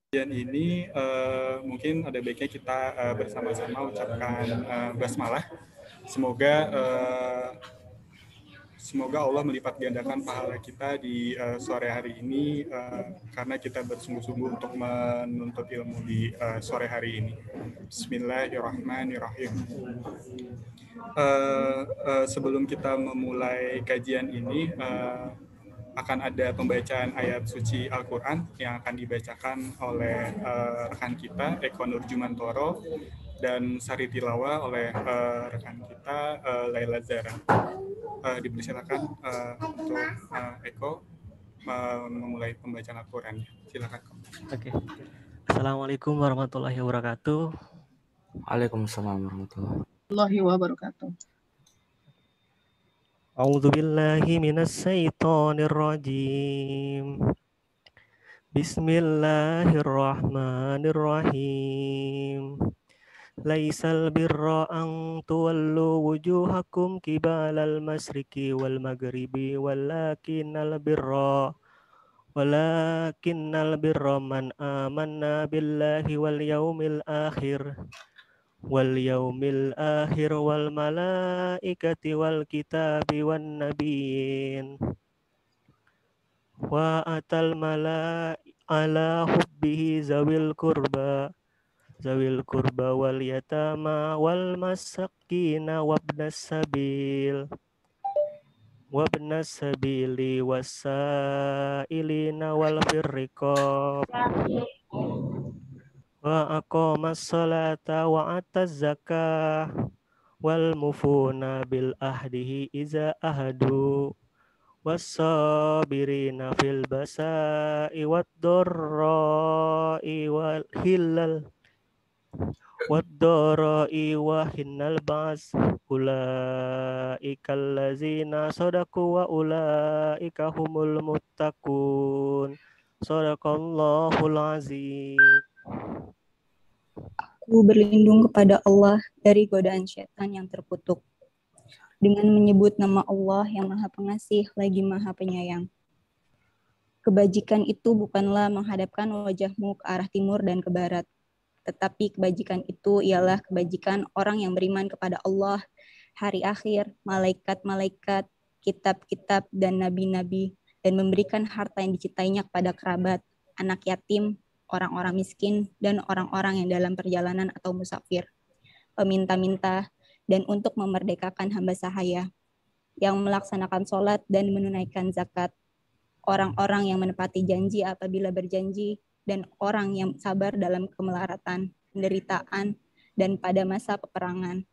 Kajian ini mungkin ada baiknya kita bersama-sama ucapkan basmalah. Semoga Semoga Allah melipat gandakan pahala kita di sore hari ini karena kita bersungguh-sungguh untuk menuntut ilmu di sore hari ini. Bismillahirrahmanirrahim. Sebelum kita memulai kajian ini, akan ada pembacaan ayat suci Al-Quran yang akan dibacakan oleh rekan kita, Eko Nurjumantoro, dan Sari Tilawa oleh rekan kita, Laila Zara. Dipersilakan untuk Eko memulai pembacaan Al-Quran. Silakan. Oke. Assalamualaikum warahmatullahi wabarakatuh. Waalaikumsalam warahmatullahi wabarakatuh. A'udzu billahi minasyaitonir rajim. Bismillahirrahmanirrahim. Laisal birra an tuwallu wujuhakum qibalal masyriqi wal maghribi walakinnal birra man amanna billahi wal yaumil akhir wal malaikati wal kitabi wan nabiyyin wa atal mala ala hubbihi zawil kurba wal yatama wal masakina wabnas sabili wasailina wal firriqab wa aqamas salata wa ataz zakah wal mufuna bil ahdihi iza ahadu wassabirina fil basa'i wad dharra'i wal hilal wad dharra'i wa hinnal ba'as ulaika allazina sadaku wa ulaika humul muttaqun sadaqallahul azim. Aku berlindung kepada Allah dari godaan syaitan yang terkutuk. Dengan menyebut nama Allah yang Maha Pengasih lagi Maha Penyayang. Kebajikan itu bukanlah menghadapkan wajahmu ke arah timur dan ke barat, tetapi kebajikan itu ialah kebajikan orang yang beriman kepada Allah, hari akhir, malaikat-malaikat, kitab-kitab, dan nabi-nabi, dan memberikan harta yang dicintainya kepada kerabat, anak yatim, orang-orang miskin, dan orang-orang yang dalam perjalanan atau musafir, peminta-minta, dan untuk memerdekakan hamba sahaya, yang melaksanakan sholat dan menunaikan zakat, orang-orang yang menepati janji apabila berjanji, dan orang yang sabar dalam kemelaratan, penderitaan, dan pada masa peperangan.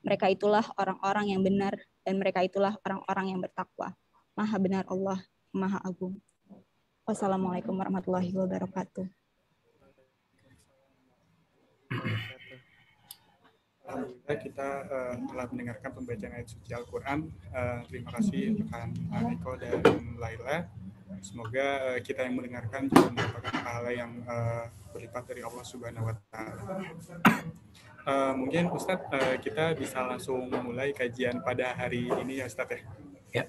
Mereka itulah orang-orang yang benar, dan mereka itulah orang-orang yang bertakwa. Maha benar Allah, Maha Agung. Wassalamualaikum warahmatullahi wabarakatuh. Alhamdulillah kita telah mendengarkan pembacaan ayat suci Al-Quran. Terima kasih rekan Eko dan Laila. Semoga kita yang mendengarkan juga mendapatkan pahala yang berlipat dari Allah Subhanahu wa Ta'ala. Mungkin Ustadz kita bisa langsung memulai kajian pada hari ini ya Ustadz ya. Ya.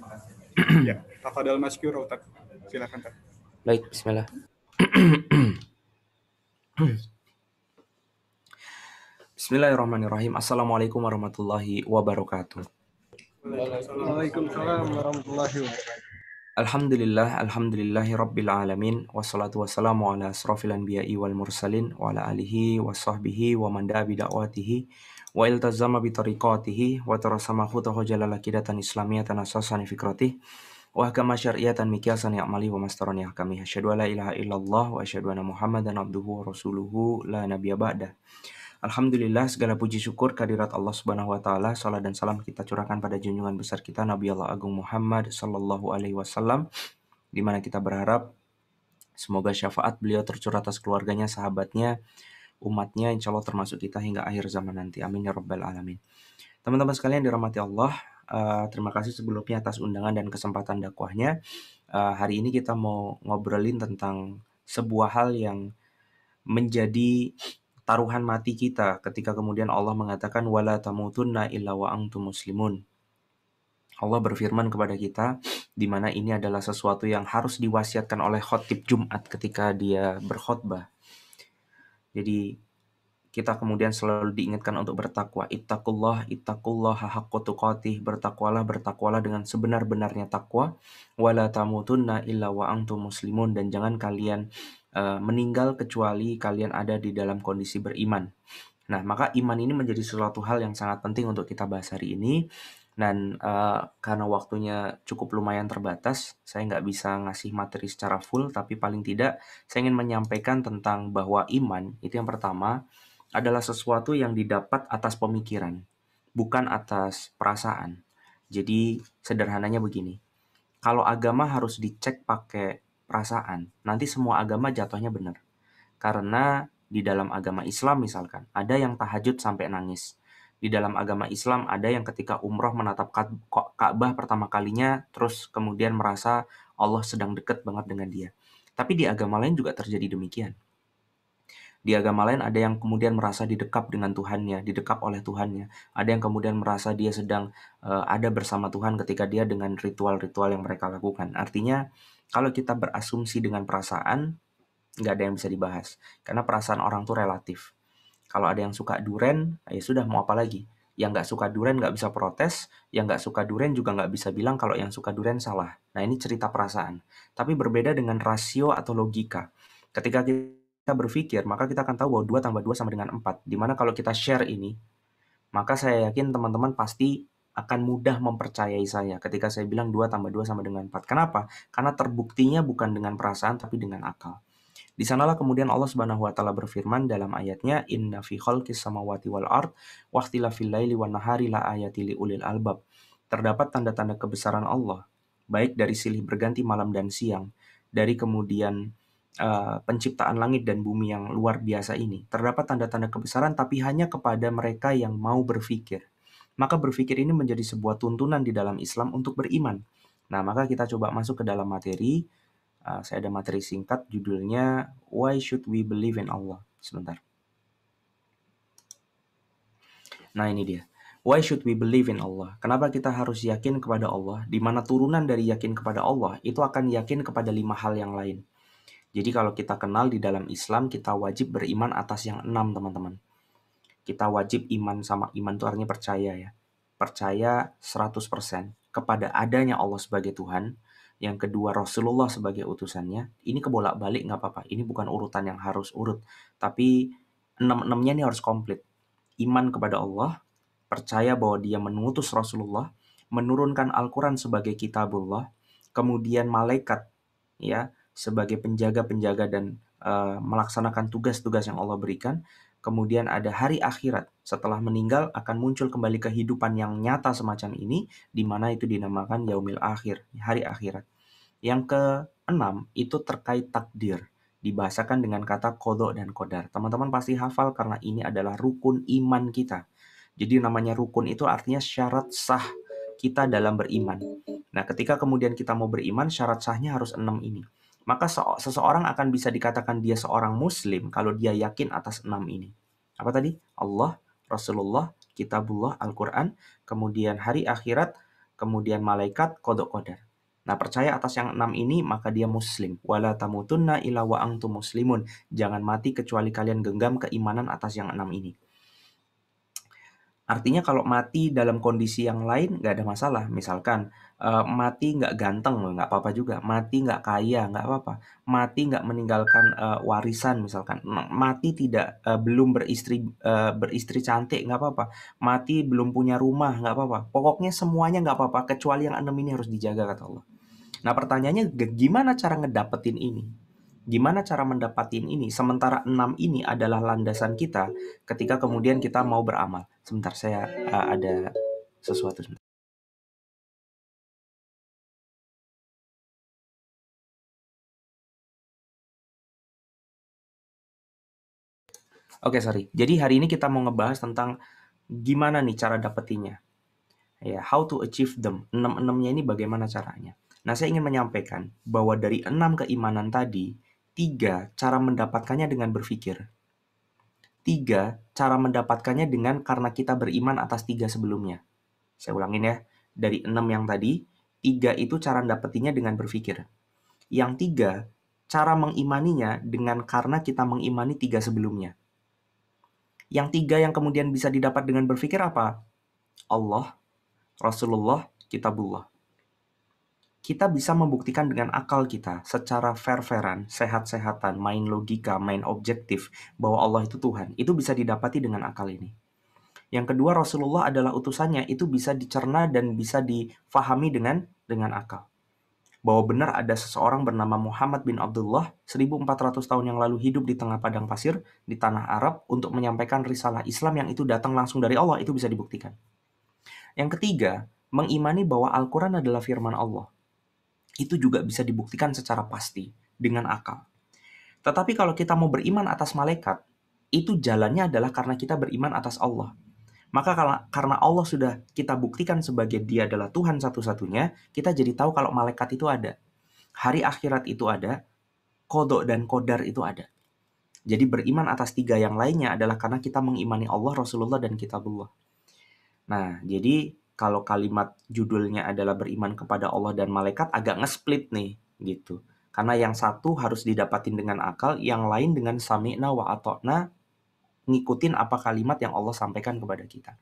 Ya, tafadhal maskur Ustadz. Silakan Ustadz. Baik, bismillah. Bismillahirrahmanirrahim. Assalamualaikum warahmatullahi wabarakatuh. Waalaikumsalam warahmatullahi wabarakatuh. Alhamdulillahi rabbil alamin. Wassalatu wassalamu ala asrafil anbiya'i wal mursalin wa ala alihi wa sahbihi wa man da'a bida'watihi wa iltazama bitariqatihi wa tarasama khutahu jalala kidatan islamiyatan asasan fikrati wa hakama syar'iyatan mikiasan ya'mali wa mastarani hakami. Asyhadu an la ilaha illallah wa asyhadu anna Muhammadan abduhu wa rasuluhu la nabiyya ba'dah. Alhamdulillah, segala puji syukur kehadirat Allah Subhanahu wa taala. Salat dan salam kita curahkan pada junjungan besar kita Nabi Allah Agung Muhammad sallallahu alaihi wasallam, di mana kita berharap semoga syafaat beliau tercurah atas keluarganya, sahabatnya, umatnya, insya Allah termasuk kita hingga akhir zaman nanti. Amin ya rabbal alamin. Teman-teman sekalian dirahmati Allah, terima kasih sebelumnya atas undangan dan kesempatan dakwahnya. Hari ini kita mau ngobrolin tentang sebuah hal yang menjadi taruhan mati kita ketika kemudian Allah mengatakan wala tamutunna illa wa antum muslimun. Allah berfirman kepada kita di mana ini adalah sesuatu yang harus diwasiatkan oleh khotib Jumat ketika dia berkhutbah. Jadi kita kemudian selalu diingatkan untuk bertakwa. Ittaqullaha haqqa tuqatih. Bertakwalah dengan sebenar-benarnya takwa. Wala tamutunna illa wa antum muslimun. Dan jangan kalian meninggal kecuali kalian ada di dalam kondisi beriman. Nah, maka iman ini menjadi sesuatu hal yang sangat penting untuk kita bahas hari ini. Dan karena waktunya cukup lumayan terbatas, saya nggak bisa ngasih materi secara full, tapi paling tidak saya ingin menyampaikan tentang bahwa iman itu yang pertama adalah sesuatu yang didapat atas pemikiran, bukan atas perasaan. Jadi sederhananya begini, kalau agama harus dicek pakai perasaan, nanti semua agama jatuhnya benar. Karena di dalam agama Islam misalkan, ada yang tahajud sampai nangis. Di dalam agama Islam ada yang ketika umroh menatap Ka'bah pertama kalinya, terus kemudian merasa Allah sedang dekat banget dengan dia. Tapi di agama lain juga terjadi demikian. Di agama lain ada yang kemudian merasa didekap dengan Tuhannya, didekap oleh Tuhannya. Ada yang kemudian merasa dia sedang ada bersama Tuhan ketika dia dengan ritual-ritual yang mereka lakukan. Artinya, kalau kita berasumsi dengan perasaan, nggak ada yang bisa dibahas. Karena perasaan orang tuh relatif. Kalau ada yang suka duren, ya sudah, mau apa lagi? Yang nggak suka duren nggak bisa protes, yang nggak suka duren juga nggak bisa bilang kalau yang suka duren salah. Nah, ini cerita perasaan. Tapi berbeda dengan rasio atau logika. Ketika kita berpikir, maka kita akan tahu bahwa 2 tambah 2 sama dengan 4. Dimana kalau kita share ini, maka saya yakin teman-teman pasti akan mudah mempercayai saya ketika saya bilang 2 tambah 2 sama dengan 4. Kenapa? Karena terbuktinya bukan dengan perasaan tapi dengan akal. Di sanalah kemudian Allah Subhanahu wa taala berfirman dalam ayatnya, inna fi khalqis samawati wal ard wa ikhtilafil laili wan nahari la ayati liulil albab. Terdapat tanda-tanda kebesaran Allah, baik dari silih berganti malam dan siang, dari kemudian penciptaan langit dan bumi yang luar biasa ini. Terdapat tanda-tanda kebesaran tapi hanya kepada mereka yang mau berpikir. Maka berpikir ini menjadi sebuah tuntunan di dalam Islam untuk beriman. Nah, maka kita coba masuk ke dalam materi. Saya ada materi singkat judulnya Why Should We Believe in Allah? Sebentar. Nah, ini dia. Why should we believe in Allah? Kenapa kita harus yakin kepada Allah? Di mana turunan dari yakin kepada Allah itu akan yakin kepada 5 hal yang lain. Jadi kalau kita kenal di dalam Islam, kita wajib beriman atas yang 6, teman-teman. Kita wajib iman, sama iman itu artinya percaya ya. Percaya 100% kepada adanya Allah sebagai Tuhan. Yang kedua, Rasulullah sebagai utusannya. Ini kebolak-balik nggak apa-apa. Ini bukan urutan yang harus urut. Tapi 6-6-nya ini harus komplit. Iman kepada Allah, percaya bahwa dia mengutus Rasulullah, menurunkan Al-Quran sebagai kitabullah, kemudian malaikat ya sebagai penjaga-penjaga dan melaksanakan tugas-tugas yang Allah berikan. Kemudian ada hari akhirat, setelah meninggal akan muncul kembali kehidupan yang nyata semacam ini, di mana itu dinamakan yaumil akhir, hari akhirat. Yang ke-6 itu terkait takdir, dibahasakan dengan kata qadha dan qadar. Teman-teman pasti hafal karena ini adalah rukun iman kita. Jadi namanya rukun itu artinya syarat sah kita dalam beriman. Nah, ketika kemudian kita mau beriman, syarat sahnya harus 6 ini. Maka seseorang akan bisa dikatakan dia seorang muslim kalau dia yakin atas 6 ini. Apa tadi? Allah, Rasulullah, Kitabullah, Al-Quran, kemudian hari akhirat, kemudian malaikat, qadha qadar. Nah, percaya atas yang 6 ini, maka dia muslim. Wala tamutunna illa wa antum muslimun. Jangan mati kecuali kalian genggam keimanan atas yang 6 ini. Artinya kalau mati dalam kondisi yang lain nggak ada masalah. Misalkan mati nggak ganteng, nggak apa-apa juga. Mati nggak kaya, nggak apa-apa. Mati nggak meninggalkan warisan misalkan. Mati tidak belum beristri cantik, nggak apa-apa. Mati belum punya rumah, nggak apa-apa. Pokoknya semuanya nggak apa-apa, kecuali yang 6 ini harus dijaga, kata Allah. Nah, pertanyaannya gimana cara ngedapetin ini? Gimana cara mendapatin ini? Sementara 6 ini adalah landasan kita ketika kemudian kita mau beramal. Sebentar, saya ada sesuatu sebentar. Oke, sorry. Jadi hari ini kita mau ngebahas tentang gimana nih cara dapetinnya. Ya, how to achieve them. 6-6-nya ini bagaimana caranya. Nah, saya ingin menyampaikan bahwa dari 6 keimanan tadi, 3 cara mendapatkannya dengan berpikir. 3 cara mendapatkannya dengan karena kita beriman atas 3 sebelumnya. Saya ulangin ya, dari 6 yang tadi, 3 itu cara dapetinnya dengan berpikir. Yang 3, cara mengimaninya dengan karena kita mengimani 3 sebelumnya. Yang 3 yang kemudian bisa didapat dengan berpikir apa? Allah, Rasulullah, Kitabullah. Kita bisa membuktikan dengan akal kita secara fair-fairan, sehat-sehatan, main logika, main objektif bahwa Allah itu Tuhan. Itu bisa didapati dengan akal ini. Yang kedua, Rasulullah adalah utusannya, itu bisa dicerna dan bisa difahami dengan akal. Bahwa benar ada seseorang bernama Muhammad bin Abdullah 1400 tahun yang lalu hidup di tengah padang pasir di tanah Arab untuk menyampaikan risalah Islam yang itu datang langsung dari Allah, itu bisa dibuktikan. Yang ketiga, mengimani bahwa Al-Quran adalah firman Allah. Itu juga bisa dibuktikan secara pasti dengan akal. Tetapi kalau kita mau beriman atas malaikat, itu jalannya adalah karena kita beriman atas Allah. Maka karena Allah sudah kita buktikan sebagai Dia adalah Tuhan satu-satunya, kita jadi tahu kalau malaikat itu ada. Hari akhirat itu ada, qada dan qadar itu ada. Jadi beriman atas 3 yang lainnya adalah karena kita mengimani Allah, Rasulullah, dan Kitabullah. Nah, jadi kalau kalimat judulnya adalah beriman kepada Allah dan malaikat agak nge-split nih, gitu. Karena yang satu harus didapatin dengan akal, yang lain dengan sami'na wa ata'na, ngikutin apa kalimat yang Allah sampaikan kepada kita.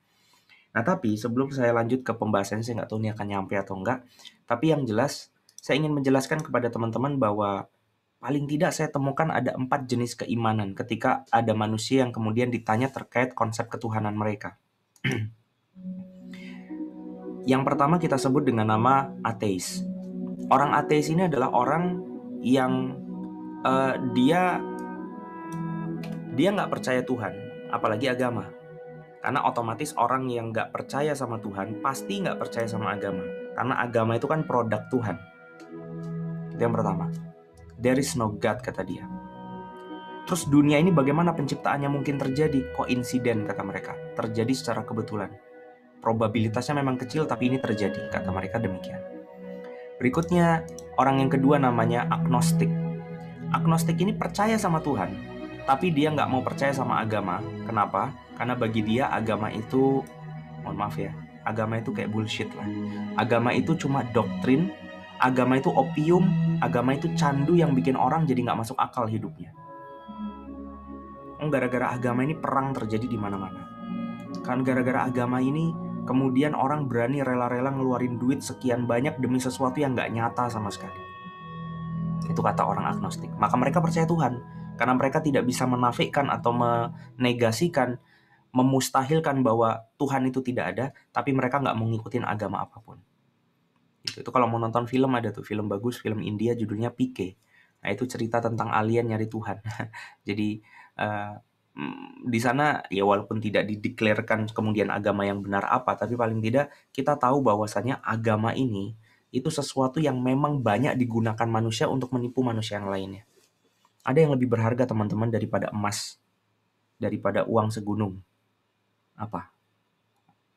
Nah, tapi sebelum saya lanjut ke pembahasan, saya nggak tahu ini akan nyampe atau enggak, tapi yang jelas, saya ingin menjelaskan kepada teman-teman bahwa paling tidak saya temukan ada 4 jenis keimanan ketika ada manusia yang kemudian ditanya terkait konsep ketuhanan mereka. Yang pertama kita sebut dengan nama ateis. Orang ateis ini adalah orang yang dia nggak percaya Tuhan, apalagi agama. Karena otomatis orang yang nggak percaya sama Tuhan pasti nggak percaya sama agama. Karena agama itu kan produk Tuhan. Itu yang pertama. There is no God, kata dia. Terus dunia ini bagaimana penciptaannya mungkin terjadi? Koinsiden, kata mereka. Terjadi secara kebetulan. Probabilitasnya memang kecil tapi ini terjadi, kata mereka demikian. Berikutnya, orang yang kedua namanya agnostik. Agnostik ini percaya sama Tuhan, tapi dia nggak mau percaya sama agama. Kenapa? Karena bagi dia agama itu, mohon maaf ya, agama itu kayak bullshit lah. Agama itu cuma doktrin, agama itu opium, agama itu candu yang bikin orang jadi nggak masuk akal hidupnya. Gara-gara agama ini perang terjadi di mana-mana. Kan gara-gara agama ini kemudian orang berani rela-rela ngeluarin duit sekian banyak demi sesuatu yang nggak nyata sama sekali. Itu kata orang agnostik. Maka mereka percaya Tuhan karena mereka tidak bisa menafikan atau menegasikan, memustahilkan bahwa Tuhan itu tidak ada, tapi mereka nggak mau ngikutin agama apapun. Itu kalau mau nonton film ada tuh film bagus, film India judulnya Pike. Nah itu cerita tentang alien nyari Tuhan. Jadi di sana ya walaupun tidak dideklarkan kemudian agama yang benar apa, tapi paling tidak kita tahu bahwasannya agama ini itu sesuatu yang memang banyak digunakan manusia untuk menipu manusia yang lainnya. Ada yang lebih berharga teman-teman daripada emas, daripada uang segunung. Apa?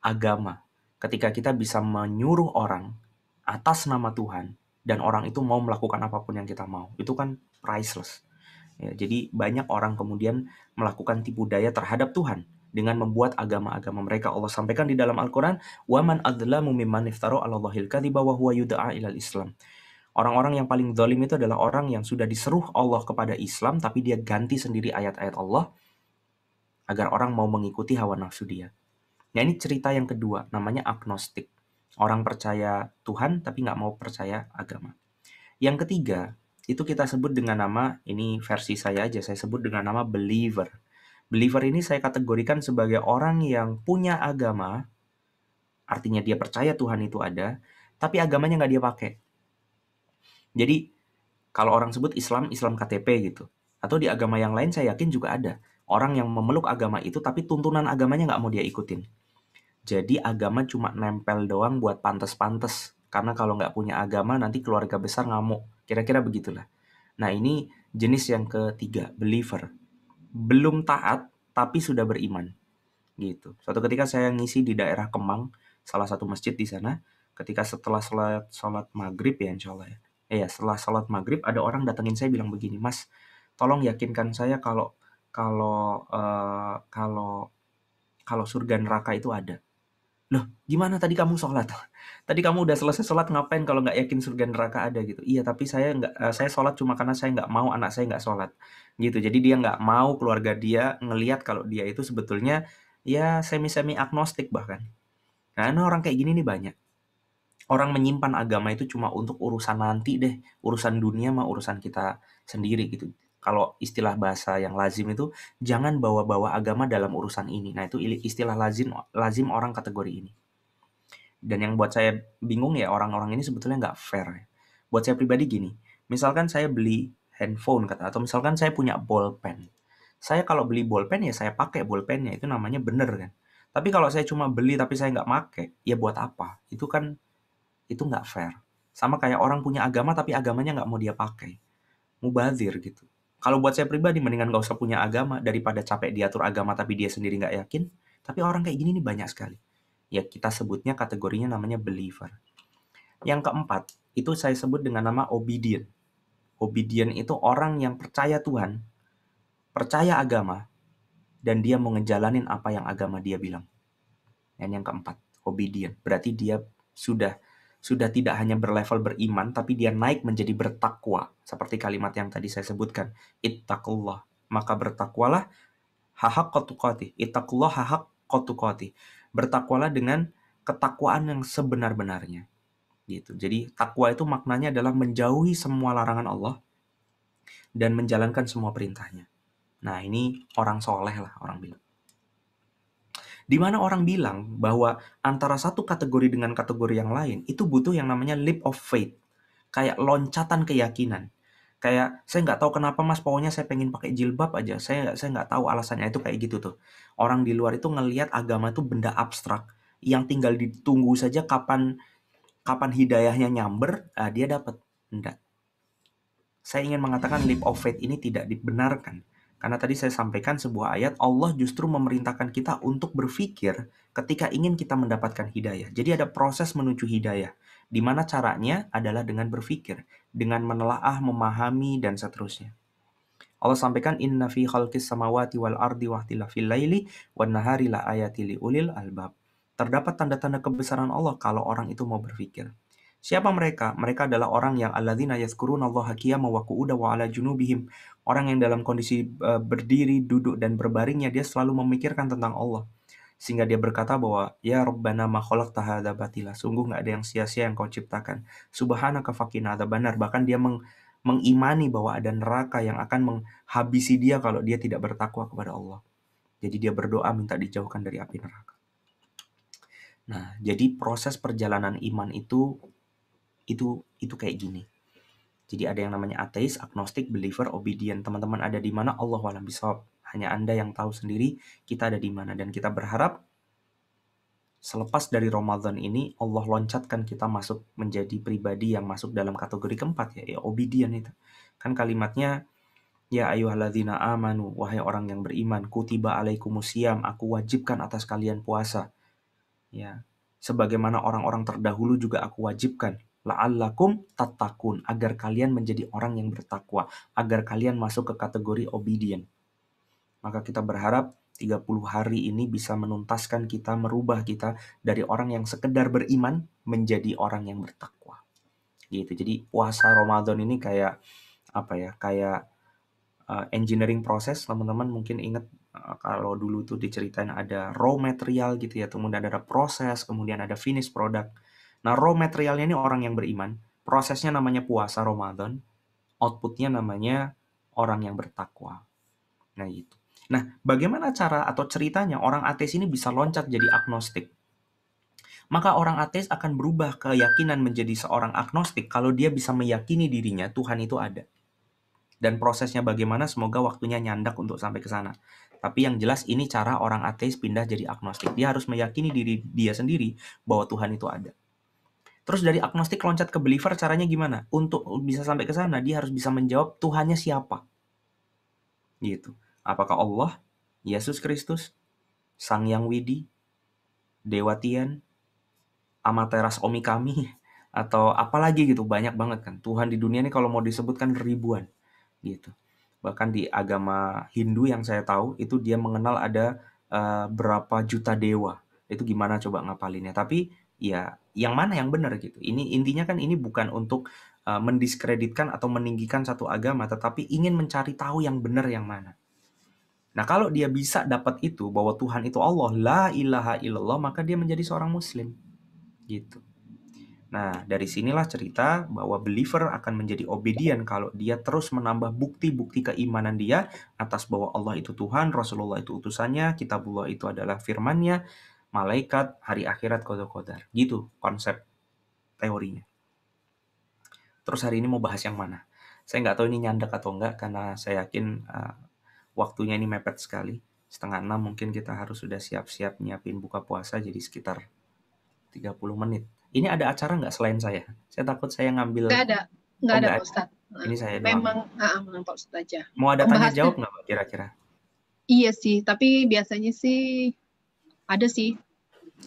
Agama. Ketika kita bisa menyuruh orang atas nama Tuhan dan orang itu mau melakukan apapun yang kita mau, itu kan priceless. Ya, jadi banyak orang kemudian melakukan tipu daya terhadap Tuhan dengan membuat agama-agama mereka. Allah sampaikan di dalam Al-Quran, وَمَنْ أَظْلَمُ مِمَّنِ افْتَرَى عَلَى اللَّهِ الْكَذِبَ وَهُوَ يُدْعَى إِلَى الْإِسْلَامِ. Orang-orang yang paling zalim itu adalah orang yang sudah diseruh Allah kepada Islam, tapi dia ganti sendiri ayat-ayat Allah agar orang mau mengikuti hawa nafsu dia. Nah ini cerita yang kedua, namanya agnostik. Orang percaya Tuhan tapi nggak mau percaya agama. Yang ketiga, itu kita sebut dengan nama, ini versi saya aja, saya sebut dengan nama believer. Believer ini saya kategorikan sebagai orang yang punya agama, artinya dia percaya Tuhan itu ada, tapi agamanya nggak dia pakai. Jadi, kalau orang sebut Islam, Islam KTP gitu. Atau di agama yang lain saya yakin juga ada. Orang yang memeluk agama itu, tapi tuntunan agamanya nggak mau dia ikutin. Jadi agama cuma nempel doang buat pantes-pantes. Karena kalau nggak punya agama, nanti keluarga besar ngamuk. Kira-kira begitulah. Nah ini jenis yang ketiga, believer. Belum taat, tapi sudah beriman. Gitu. Suatu ketika saya ngisi di daerah Kemang, salah satu masjid di sana. Ketika setelah sholat maghrib ya insya Allah ya. Setelah sholat maghrib ada orang datengin saya bilang begini, Mas, tolong yakinkan saya kalau surga neraka itu ada. Loh, gimana tadi kamu sholat? Tadi kamu udah selesai sholat, ngapain kalau nggak yakin surga neraka ada gitu? Iya, tapi saya sholat cuma karena saya nggak mau anak saya nggak sholat gitu. Jadi dia nggak mau keluarga dia ngelihat kalau dia itu sebetulnya ya semi agnostik bahkan. Nah, ini orang kayak gini nih banyak. Orang menyimpan agama itu cuma untuk urusan nanti deh, urusan dunia mah urusan kita sendiri gitu. Kalau istilah bahasa yang lazim itu, jangan bawa-bawa agama dalam urusan ini. Nah, itu istilah lazim orang kategori ini. Dan yang buat saya bingung ya, orang-orang ini sebetulnya nggak fair. Buat saya pribadi gini, misalkan saya beli handphone atau misalkan saya punya bolpen. Saya kalau beli bolpen ya saya pakai bolpennya, itu namanya bener kan. Tapi kalau saya cuma beli tapi saya nggak pakai, ya buat apa? Itu nggak fair. Sama kayak orang punya agama tapi agamanya nggak mau dia pakai. Mubazir gitu. Kalau buat saya pribadi, mendingan nggak usah punya agama daripada capek diatur agama tapi dia sendiri nggak yakin. Tapi orang kayak gini nih banyak sekali. Ya kita sebutnya kategorinya namanya believer. Yang keempat, itu saya sebut dengan nama obedient. Obedient itu orang yang percaya Tuhan, percaya agama, dan dia mau ngejalanin apa yang agama dia bilang. Dan yang keempat, obedient. Berarti dia sudah tidak hanya berlevel beriman, tapi dia naik menjadi bertakwa. Seperti kalimat yang tadi saya sebutkan. Ittaqullah. Maka bertakwalah hahaq tuqatih. Ittaqullah hahaq tuqatih. Bertakwalah dengan ketakwaan yang sebenar-benarnya. Gitu. Jadi takwa itu maknanya adalah menjauhi semua larangan Allah dan menjalankan semua perintahnya. Nah, ini orang soleh lah orang bilang. Di mana orang bilang bahwa antara satu kategori dengan kategori yang lain itu butuh yang namanya leap of faith, kayak loncatan keyakinan. Kayak saya nggak tahu kenapa mas, pokoknya saya pengen pakai jilbab aja. Saya nggak tahu alasannya, itu kayak gitu tuh. Orang di luar itu ngelihat agama itu benda abstrak yang tinggal ditunggu saja kapan hidayahnya nyamber, dia dapat. Enggak. Saya ingin mengatakan leap of faith ini tidak dibenarkan. Karena tadi saya sampaikan sebuah ayat, Allah justru memerintahkan kita untuk berpikir ketika ingin kita mendapatkan hidayah. Jadi ada proses menuju hidayah. Di mana caranya adalah dengan berpikir, dengan menelaah, memahami, dan seterusnya. Allah sampaikan, Inna fi khalqis samawati wal ardi wahtilafil laili wan nahari la ayati li ulil albab. Terdapat tanda-tanda kebesaran Allah kalau orang itu mau berpikir. Siapa mereka? Mereka adalah orang yang alladzina yazkurunallaha qiyaman wa qu'udan wa 'ala junubihim. Orang yang dalam kondisi berdiri, duduk dan berbaringnya dia selalu memikirkan tentang Allah. Sehingga dia berkata bahwa ya Rabbana ma khalaqta hadza batila. Sungguh enggak ada yang sia-sia yang kau ciptakan. Subhanaka faqina adzabannar. Bahkan dia mengimani bahwa ada neraka yang akan menghabisi dia kalau dia tidak bertakwa kepada Allah. Jadi dia berdoa minta dijauhkan dari api neraka. Nah, jadi proses perjalanan iman itu kayak gini. Jadi ada yang namanya ateis, agnostik, believer, obedient. Teman-teman ada di mana? Allahu a'lam bishawab. Hanya Anda yang tahu sendiri kita ada di mana. Dan kita berharap selepas dari Ramadan ini Allah loncatkan kita masuk menjadi pribadi yang masuk dalam kategori keempat ya obedient itu. Kan kalimatnya ya ayyuhalladzina amanu, wahai orang yang beriman, kutiba alaikumusiyam, aku wajibkan atas kalian puasa. Ya, sebagaimana orang-orang terdahulu juga aku wajibkan. La'allakum tattaqun, agar kalian menjadi orang yang bertakwa, agar kalian masuk ke kategori obedient. Maka kita berharap 30 hari ini bisa menuntaskan kita, merubah kita dari orang yang sekedar beriman menjadi orang yang bertakwa. Gitu. Jadi puasa Ramadan ini kayak apa ya? Kayak engineering proses, teman-teman mungkin ingat kalau dulu tuh diceritain ada raw material gitu ya, kemudian ada proses, kemudian ada finish product. Nah, raw materialnya ini orang yang beriman, prosesnya namanya puasa Ramadan, outputnya namanya orang yang bertakwa. Nah, gitu. Nah, bagaimana cara atau ceritanya orang ateis ini bisa loncat jadi agnostik? Maka orang ateis akan berubah keyakinan menjadi seorang agnostik kalau dia bisa meyakini dirinya Tuhan itu ada. Dan prosesnya bagaimana, semoga waktunya nyandak untuk sampai ke sana. Tapi yang jelas ini cara orang ateis pindah jadi agnostik. Dia harus meyakini diri dia sendiri bahwa Tuhan itu ada. Terus dari agnostik loncat ke believer, caranya gimana? Untuk bisa sampai ke sana, dia harus bisa menjawab Tuhannya siapa. Gitu. Apakah Allah, Yesus Kristus, Sang Yang Widi, Dewa Tian, Amaterasu Omi Kami, atau apalagi gitu, banyak banget kan. Tuhan di dunia ini kalau mau disebutkan ribuan. Gitu. Bahkan di agama Hindu yang saya tahu itu dia mengenal ada berapa juta dewa. Itu gimana coba ngapalinnya? Tapi ya yang mana yang benar gitu. Ini intinya kan ini bukan untuk mendiskreditkan atau meninggikan satu agama, tetapi ingin mencari tahu yang benar yang mana. Nah, kalau dia bisa dapat itu, bahwa Tuhan itu Allah, la ilaha illallah, maka dia menjadi seorang muslim. Gitu. Nah, dari sinilah cerita bahwa believer akan menjadi obedient kalau dia terus menambah bukti-bukti keimanan dia atas bahwa Allah itu Tuhan, Rasulullah itu utusannya, kitabullah itu adalah firman-Nya, malaikat, hari akhirat, qada-qadar. Gitu konsep teorinya. Terus hari ini mau bahas yang mana? Saya nggak tahu ini nyandak atau enggak, karena saya yakin waktunya ini mepet sekali. 5:30 mungkin kita harus sudah siap-siap nyiapin buka puasa, jadi sekitar 30 menit. Ini ada acara nggak selain saya? Saya takut saya ngambil... Nggak ada Pak Ustadz. Ini saya memang Pak Ustadz aja. Mau ada tanya jawab nggak Pak kira-kira? Iya sih, tapi biasanya sih ada sih.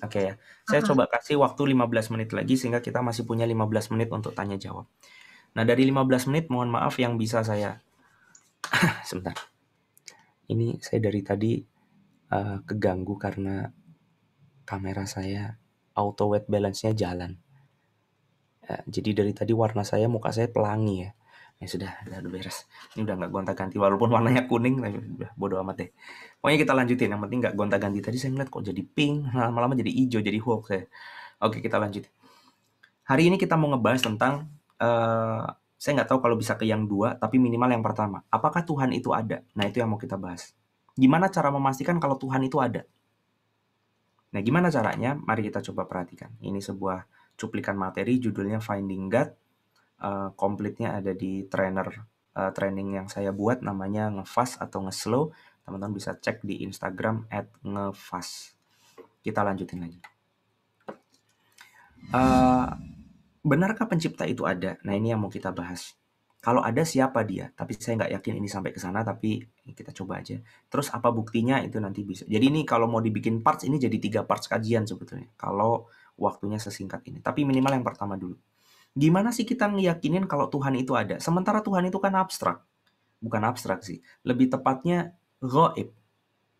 Oke ya. Saya coba kasih waktu 15 menit lagi sehingga kita masih punya 15 menit untuk tanya jawab. Nah, dari 15 menit mohon maaf yang bisa saya... Sebentar. Ini saya dari tadi keganggu karena kamera saya auto white balance-nya jalan. Jadi dari tadi warna saya, muka saya pelangi ya. Ya sudah beres. Ini udah nggak gonta-ganti walaupun warnanya kuning, tapi udah bodo amat deh. Pokoknya kita lanjutin. Yang penting nggak gonta-ganti. Tadi saya ngeliat kok jadi pink, lama-lama jadi hijau, jadi Hulk saya. Oke, kita lanjutin. Hari ini kita mau ngebahas tentang saya nggak tahu kalau bisa ke yang dua, tapi minimal yang pertama. Apakah Tuhan itu ada? Nah, itu yang mau kita bahas. Gimana cara memastikan kalau Tuhan itu ada? Nah, gimana caranya? Mari kita coba perhatikan. Ini sebuah cuplikan materi, judulnya Finding God. Komplitnya ada di training yang saya buat, namanya Ngefast atau Ngeslow. Teman-teman bisa cek di Instagram @ngefast. Kita lanjutin lagi. Benarkah pencipta itu ada? Nah, ini yang mau kita bahas. Kalau ada, siapa dia? Tapi saya nggak yakin ini sampai ke sana, tapi kita coba aja. Terus apa buktinya? Itu nanti bisa. Jadi ini kalau mau dibikin parts, ini jadi 3 parts kajian sebetulnya. Kalau waktunya sesingkat ini. Tapi minimal yang pertama dulu. Gimana sih kita ngeyakinin kalau Tuhan itu ada? Sementara Tuhan itu kan abstrak. Bukan abstrak sih. Lebih tepatnya ghaib.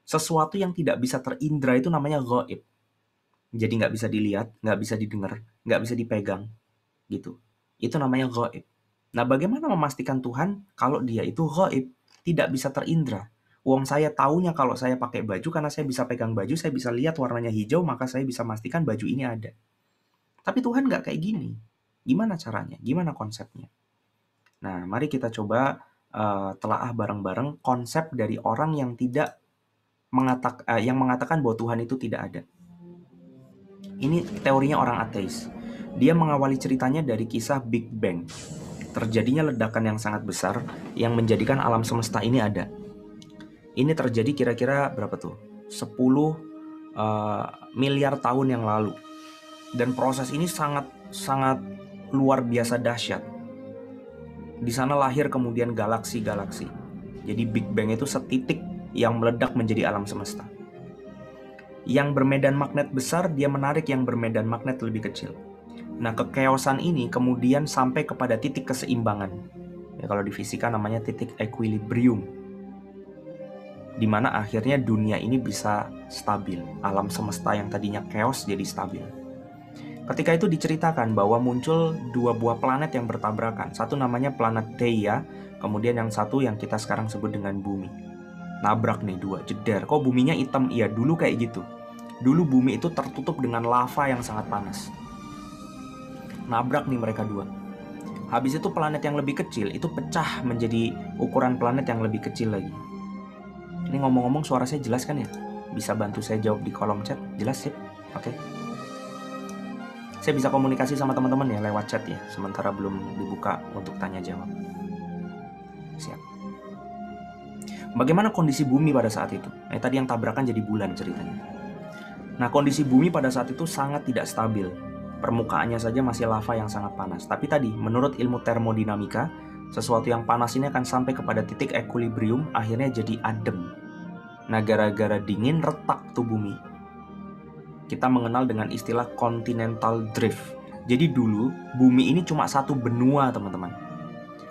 Sesuatu yang tidak bisa terindra itu namanya ghaib. Jadi nggak bisa dilihat, nggak bisa didengar, nggak bisa dipegang. Gitu. Itu namanya ghaib. Nah, bagaimana memastikan Tuhan kalau dia itu ghaib, tidak bisa terindra? Wong saya taunya kalau saya pakai baju karena saya bisa pegang baju, saya bisa lihat warnanya hijau, maka saya bisa memastikan baju ini ada. Tapi Tuhan nggak kayak gini. Gimana caranya? Gimana konsepnya? Nah, mari kita coba telaah bareng-bareng konsep dari orang yang tidak yang mengatakan bahwa Tuhan itu tidak ada. Ini teorinya orang ateis. Dia mengawali ceritanya dari kisah Big Bang. Terjadinya ledakan yang sangat besar yang menjadikan alam semesta ini ada. Ini terjadi kira-kira berapa tuh? 10 miliar tahun yang lalu. Dan proses ini sangat luar biasa dahsyat. Di sana lahir kemudian galaksi-galaksi. Jadi Big Bang itu setitik yang meledak menjadi alam semesta. Yang bermedan magnet besar, dia menarik yang bermedan magnet lebih kecil. Nah, kekeosan ini kemudian sampai kepada titik keseimbangan. Ya, kalau di fisika namanya titik equilibrium. Di mana akhirnya dunia ini bisa stabil. Alam semesta yang tadinya chaos jadi stabil. Ketika itu diceritakan bahwa muncul 2 buah planet yang bertabrakan. Satu namanya planet Theia, kemudian yang satu yang kita sekarang sebut dengan bumi. Nabrak nih 2, jeder. Kok buminya hitam? Iya, dulu kayak gitu. Dulu bumi itu tertutup dengan lava yang sangat panas. Nabrak nih mereka 2. Habis itu planet yang lebih kecil itu pecah menjadi ukuran planet yang lebih kecil lagi. Ini ngomong-ngomong suara saya jelas kan ya? Bisa bantu saya jawab di kolom chat? Jelas sih? Oke. Saya bisa komunikasi sama teman-teman ya lewat chat ya, sementara belum dibuka untuk tanya jawab. Siap. Bagaimana kondisi bumi pada saat itu? Tadi yang tabrakan jadi bulan ceritanya. Nah, kondisi bumi pada saat itu sangat tidak stabil. Permukaannya saja masih lava yang sangat panas. Tapi tadi, menurut ilmu termodinamika, sesuatu yang panas ini akan sampai kepada titik equilibrium, akhirnya jadi adem. Nah, gara-gara dingin, retak tuh bumi. Kita mengenal dengan istilah continental drift. Jadi dulu, bumi ini cuma satu benua, teman-teman.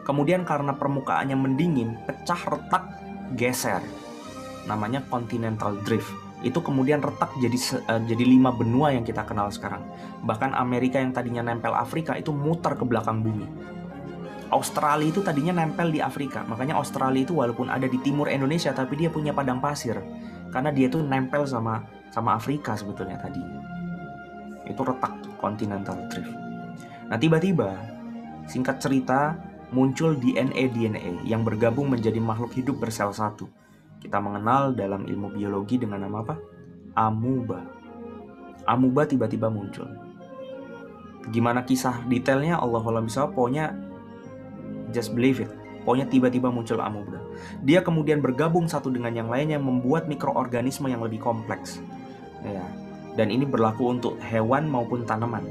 Kemudian karena permukaannya mendingin, pecah, retak, geser. Namanya continental drift. itu kemudian retak jadi 5 benua yang kita kenal sekarang. Bahkan Amerika yang tadinya nempel Afrika itu muter ke belakang bumi. Australia itu tadinya nempel di Afrika, makanya Australia itu walaupun ada di timur Indonesia tapi dia punya padang pasir karena dia tuh nempel sama Afrika sebetulnya tadi. Itu retak continental drift. Nah tiba-tiba singkat cerita muncul DNA yang bergabung menjadi makhluk hidup bersel satu. Kita mengenal dalam ilmu biologi dengan nama apa? Amuba. Amuba tiba-tiba muncul. Gimana kisah detailnya Allahualam bishawab, pokoknya just believe it. Pokoknya tiba-tiba muncul amuba. Dia kemudian bergabung satu dengan yang lainnya membuat mikroorganisme yang lebih kompleks. Ya. Dan ini berlaku untuk hewan maupun tanaman.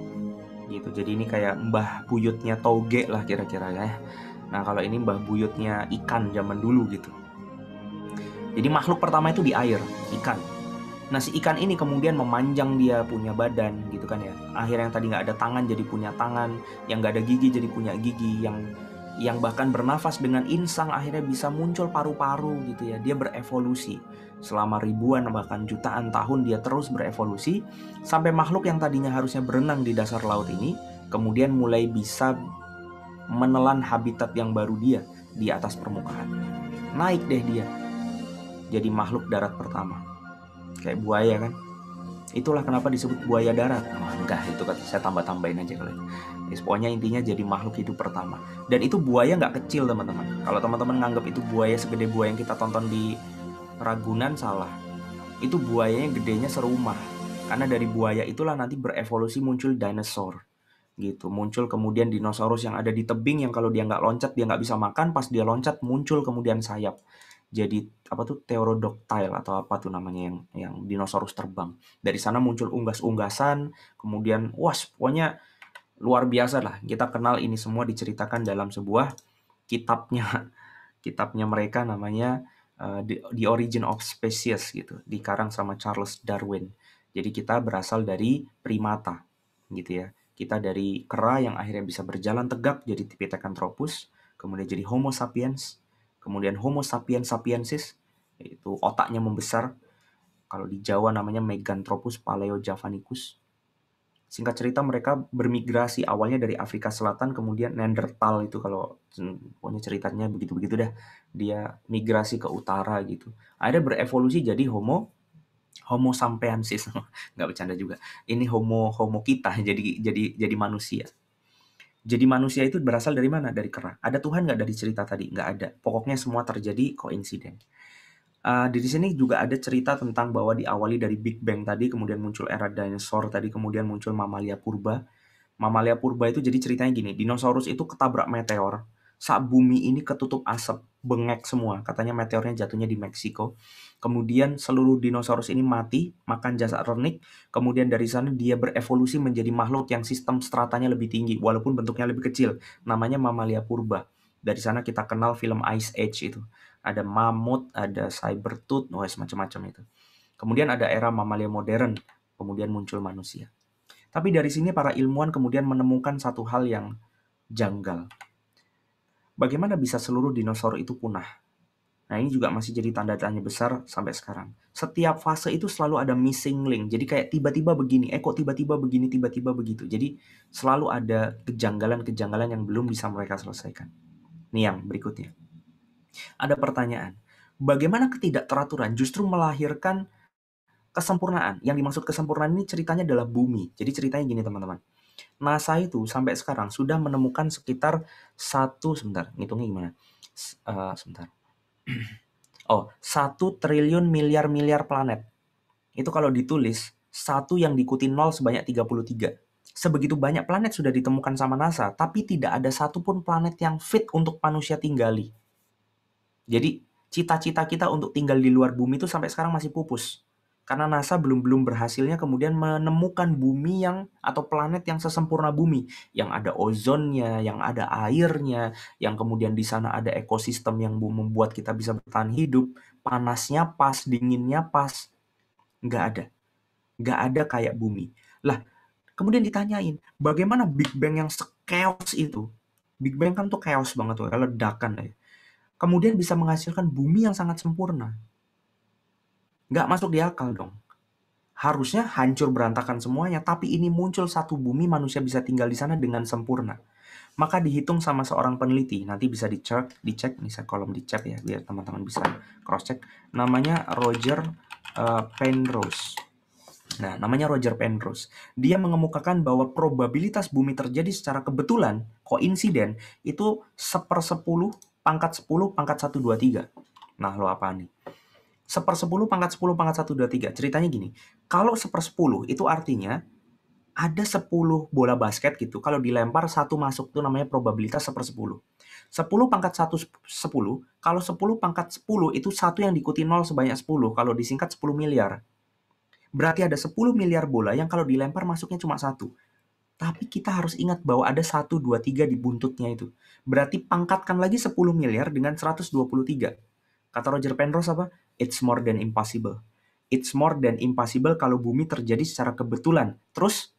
Gitu. Jadi ini kayak mbah buyutnya toge lah kira-kira ya. Nah, kalau ini mbah buyutnya ikan zaman dulu gitu. Jadi makhluk pertama itu di air, ikan. Nah, si ikan ini kemudian memanjang, dia punya badan gitu kan ya. Akhirnya yang tadi nggak ada tangan jadi punya tangan, yang nggak ada gigi jadi punya gigi, yang bahkan bernafas dengan insang akhirnya bisa muncul paru-paru gitu ya. Dia berevolusi selama ribuan bahkan jutaan tahun, dia terus berevolusi sampai makhluk yang tadinya harusnya berenang di dasar laut ini kemudian mulai bisa menelan habitat yang baru dia di atas permukaan. Naik deh dia jadi makhluk darat pertama, kayak buaya kan. Itulah kenapa disebut buaya darat. Enggak, itu kan saya tambah-tambahin aja kali. Pokoknya intinya jadi makhluk hidup pertama. Dan itu buaya nggak kecil teman-teman. Kalau teman-teman nganggap itu buaya segede buaya yang kita tonton di Ragunan, salah. Itu buayanya gedenya serumah. Karena dari buaya itulah nanti berevolusi muncul dinosaur. Gitu, muncul kemudian dinosaurus yang ada di tebing yang kalau dia nggak loncat dia nggak bisa makan, pas dia loncat muncul kemudian sayap. Jadi apa tuh pterodactyl atau apa tuh namanya yang dinosaurus terbang. Dari sana muncul unggas-unggasan, kemudian pokoknya luar biasa lah. Kita kenal ini semua diceritakan dalam sebuah kitabnya mereka namanya The Origin of Species gitu, dikarang sama Charles Darwin. Jadi kita berasal dari primata gitu ya. Kita dari kera yang akhirnya bisa berjalan tegak jadi Pithecanthropus, kemudian jadi Homo sapiens, kemudian Homo sapiens sapiensis, itu otaknya membesar. Kalau di Jawa namanya Meganthropus paleojavanicus. Singkat cerita mereka bermigrasi awalnya dari Afrika Selatan, kemudian Neanderthal itu kalau pokoknya ceritanya begitu-begitu dah. Dia migrasi ke utara gitu. Akhirnya berevolusi jadi Homo sapiensis. Nggak bercanda juga. Ini Homo kita jadi manusia. Jadi manusia itu berasal dari mana? Dari kera. Ada Tuhan nggak dari cerita tadi? Nggak ada. Pokoknya semua terjadi koinsiden. Di sini juga ada cerita tentang bahwa diawali dari Big Bang tadi, kemudian muncul era dinosaur tadi, kemudian muncul mamalia purba. Mamalia purba itu jadi ceritanya gini, dinosaurus itu ketabrak meteor. Saat bumi ini ketutup asap, bengek semua. Katanya meteornya jatuhnya di Meksiko. Kemudian seluruh dinosaurus ini mati, makan jasad renik. Kemudian dari sana dia berevolusi menjadi makhluk yang sistem stratanya lebih tinggi, walaupun bentuknya lebih kecil. Namanya mamalia purba. Dari sana kita kenal film Ice Age itu. Ada mamut, ada sabertooth, macam-macam itu. Kemudian ada era mamalia modern, kemudian muncul manusia. Tapi dari sini para ilmuwan kemudian menemukan satu hal yang janggal. Bagaimana bisa seluruh dinosaur itu punah? Nah, ini juga masih jadi tanda tanya besar sampai sekarang. Setiap fase itu selalu ada missing link. Jadi kayak tiba-tiba begini, kok tiba-tiba begini, tiba-tiba begitu. Jadi selalu ada kejanggalan-kejanggalan yang belum bisa mereka selesaikan. Nih yang berikutnya. Ada pertanyaan, bagaimana ketidakteraturan justru melahirkan kesempurnaan? Yang dimaksud kesempurnaan ini ceritanya adalah bumi. Jadi ceritanya gini teman-teman. NASA itu sampai sekarang sudah menemukan sekitar 1 triliun miliar planet. Itu kalau ditulis, 1 yang diikuti 0 sebanyak 33. Sebegitu banyak planet sudah ditemukan sama NASA, tapi tidak ada satupun planet yang fit untuk manusia tinggali. Jadi cita-cita kita untuk tinggal di luar bumi itu sampai sekarang masih pupus. Karena NASA belum berhasilnya kemudian menemukan bumi atau planet yang sesempurna bumi. Yang ada ozonnya, yang ada airnya, yang kemudian di sana ada ekosistem yang membuat kita bisa bertahan hidup. Panasnya pas, dinginnya pas. Nggak ada. Nggak ada kayak bumi. Lah, kemudian ditanyain, bagaimana Big Bang yang se-chaos itu? Big Bang kan tuh chaos banget tuh, ledakan ya. Kemudian bisa menghasilkan bumi yang sangat sempurna. Nggak masuk di akal dong. Harusnya hancur berantakan semuanya, tapi ini muncul satu bumi, manusia bisa tinggal di sana dengan sempurna. Maka dihitung sama seorang peneliti, nanti bisa dicek nih saya kolom di chat ya, biar teman-teman bisa cross check. Namanya Roger Penrose. Nah, namanya Roger Penrose. Dia mengemukakan bahwa probabilitas bumi terjadi secara kebetulan, koinsiden, itu 1/10 pangkat 10 pangkat 123. Nah, lo apa nih? 1/10 pangkat 10 pangkat 123. Ceritanya gini, kalau 1/10 itu artinya ada 10 bola basket gitu. Kalau dilempar satu masuk itu namanya probabilitas 1/10. 10 pangkat 10, kalau 10 pangkat 10 itu satu yang diikuti 0 sebanyak 10. Kalau disingkat 10 miliar. Berarti ada 10 miliar bola yang kalau dilempar masuknya cuma satu. Tapi kita harus ingat bahwa ada 1, 2, 3 di buntutnya itu. Berarti pangkatkan lagi 10 miliar dengan 123. Kata Roger Penrose apa? It's more than impossible. It's more than impossible kalau bumi terjadi secara kebetulan. Terus,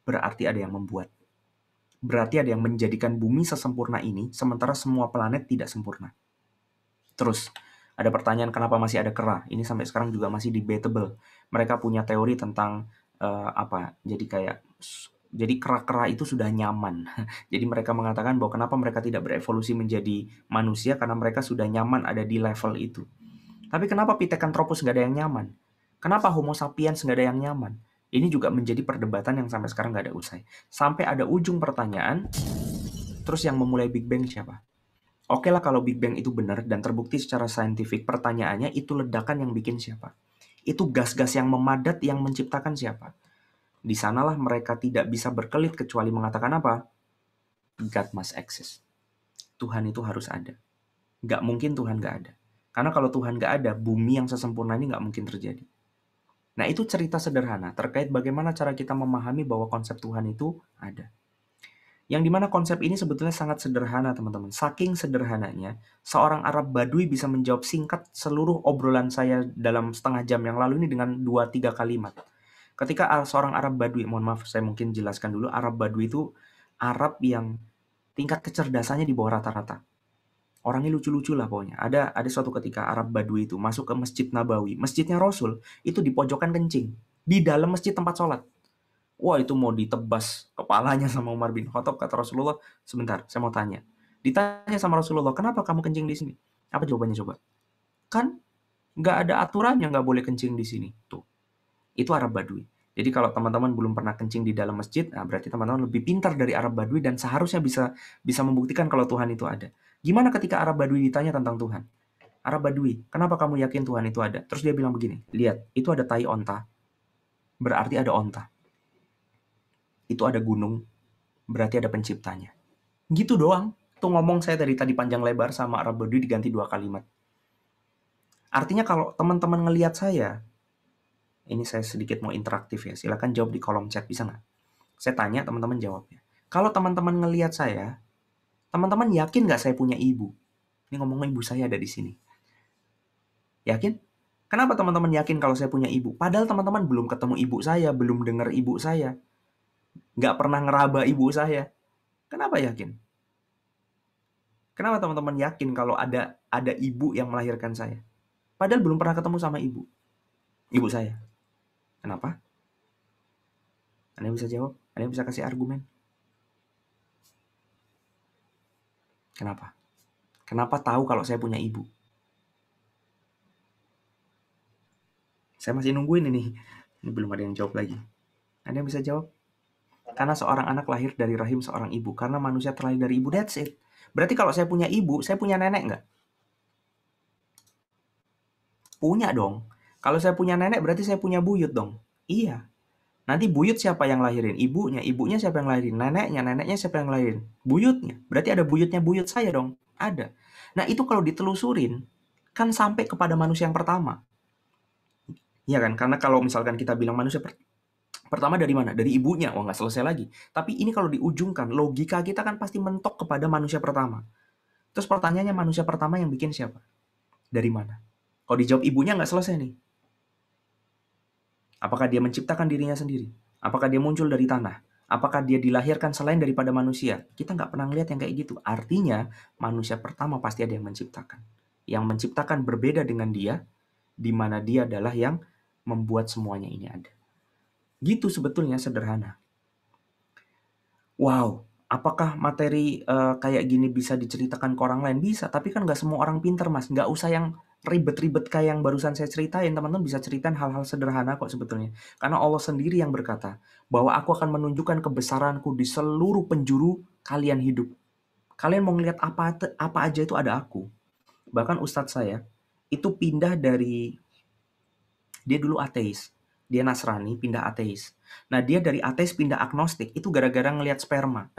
berarti ada yang membuat. Berarti ada yang menjadikan bumi sesempurna ini, sementara semua planet tidak sempurna. Terus, ada pertanyaan kenapa masih ada kera. Ini sampai sekarang juga masih debatable. Mereka punya teori tentang jadi kera-kera itu sudah nyaman. Jadi mereka mengatakan bahwa kenapa mereka tidak berevolusi menjadi manusia, karena mereka sudah nyaman ada di level itu. Tapi kenapa Pithecanthropus nggak ada yang nyaman? Kenapa Homo sapiens nggak ada yang nyaman? Ini juga menjadi perdebatan yang sampai sekarang nggak ada usai. Sampai ada ujung pertanyaan, terus yang memulai Big Bang siapa? Oke lah kalau Big Bang itu benar dan terbukti secara saintifik, pertanyaannya itu ledakan yang bikin siapa? Itu gas-gas yang memadat yang menciptakan siapa? Di sanalah mereka tidak bisa berkelit kecuali mengatakan apa? God must exist. Tuhan itu harus ada. Nggak mungkin Tuhan nggak ada. Karena kalau Tuhan nggak ada, bumi yang sesempurna ini nggak mungkin terjadi. Nah itu cerita sederhana terkait bagaimana cara kita memahami bahwa konsep Tuhan itu ada. Yang dimana konsep ini sebetulnya sangat sederhana teman-teman. Saking sederhananya, seorang Arab Badui bisa menjawab singkat seluruh obrolan saya dalam setengah jam yang lalu ini dengan 2-3 kalimat. Ketika seorang Arab Badui, mohon maaf saya mungkin jelaskan dulu, Arab Badui itu Arab yang tingkat kecerdasannya di bawah rata-rata. Orangnya lucu-lucu lah pokoknya. Ada suatu ketika Arab Badui itu masuk ke Masjid Nabawi. Masjidnya Rasul itu di pojokan kencing. Di dalam masjid tempat sholat. Wah itu mau ditebas kepalanya sama Umar bin Khattab. Kata Rasulullah, sebentar saya mau tanya. Ditanya sama Rasulullah, kenapa kamu kencing di sini? Apa jawabannya coba? Kan nggak ada aturannya nggak boleh kencing di sini. Tuh, itu Arab Badui. Jadi kalau teman-teman belum pernah kencing di dalam masjid, nah berarti teman-teman lebih pintar dari Arab Badui dan seharusnya bisa membuktikan kalau Tuhan itu ada. Gimana ketika Arab Badui ditanya tentang Tuhan? Arab Badui, kenapa kamu yakin Tuhan itu ada? Terus dia bilang begini, lihat, itu ada tai onta, berarti ada onta. Itu ada gunung, berarti ada penciptanya. Gitu doang. Tuh ngomong saya dari tadi panjang lebar sama Arab Badui diganti 2 kalimat. Artinya kalau teman-teman ngelihat saya, ini saya sedikit mau interaktif ya, silakan jawab di kolom chat, bisa nggak? Saya tanya, teman-teman jawabnya. Kalau teman-teman ngelihat saya, teman-teman yakin nggak saya punya ibu? Ini ngomongnya ibu saya ada di sini. Yakin? Kenapa teman-teman yakin kalau saya punya ibu? Padahal teman-teman belum ketemu ibu saya, belum dengar ibu saya. Nggak pernah ngeraba ibu saya. Kenapa yakin? Kenapa teman-teman yakin kalau ada ibu yang melahirkan saya? Padahal belum pernah ketemu sama ibu saya. Kenapa? Anda bisa jawab? Anda bisa kasih argumen? Kenapa? Kenapa tahu kalau saya punya ibu? Saya masih nungguin ini. Ini belum ada yang jawab lagi. Anda bisa jawab? Karena seorang anak lahir dari rahim seorang ibu. Karena manusia terlahir dari ibu, that's it. Berarti kalau saya punya ibu, saya punya nenek nggak? Punya dong. Kalau saya punya nenek, berarti saya punya buyut dong. Iya. Nanti buyut siapa yang lahirin? Ibunya. Ibunya siapa yang lahirin? Neneknya. Neneknya siapa yang lahirin? Buyutnya. Berarti ada buyutnya buyut saya dong. Ada. Nah itu kalau ditelusurin, kan sampai kepada manusia yang pertama. Iya kan? Karena kalau misalkan kita bilang manusia pertama dari mana? Dari ibunya. Wah nggak selesai lagi. Tapi ini kalau diujungkan, logika kita kan pasti mentok kepada manusia pertama. Terus pertanyaannya manusia pertama yang bikin siapa? Dari mana? Kalau dijawab ibunya nggak selesai nih. Apakah dia menciptakan dirinya sendiri? Apakah dia muncul dari tanah? Apakah dia dilahirkan selain daripada manusia? Kita nggak pernah lihat yang kayak gitu. Artinya manusia pertama pasti ada yang menciptakan. Yang menciptakan berbeda dengan dia, di mana dia adalah yang membuat semuanya ini ada. Gitu sebetulnya, sederhana. Wow, apakah materi kayak gini bisa diceritakan ke orang lain? Bisa, tapi kan nggak semua orang pinter, Mas. Nggak usah yang ribet-ribet kayak yang barusan saya ceritain. Teman-teman bisa ceritain hal-hal sederhana kok sebetulnya. Karena Allah sendiri yang berkata bahwa aku akan menunjukkan kebesaranku di seluruh penjuru kalian hidup. Kalian mau ngeliat apa aja itu ada aku. Bahkan ustadz saya itu pindah dari, dia dulu ateis. Dia Nasrani, pindah ateis. Nah, dia dari ateis pindah agnostik, itu gara-gara ngelihat sperma.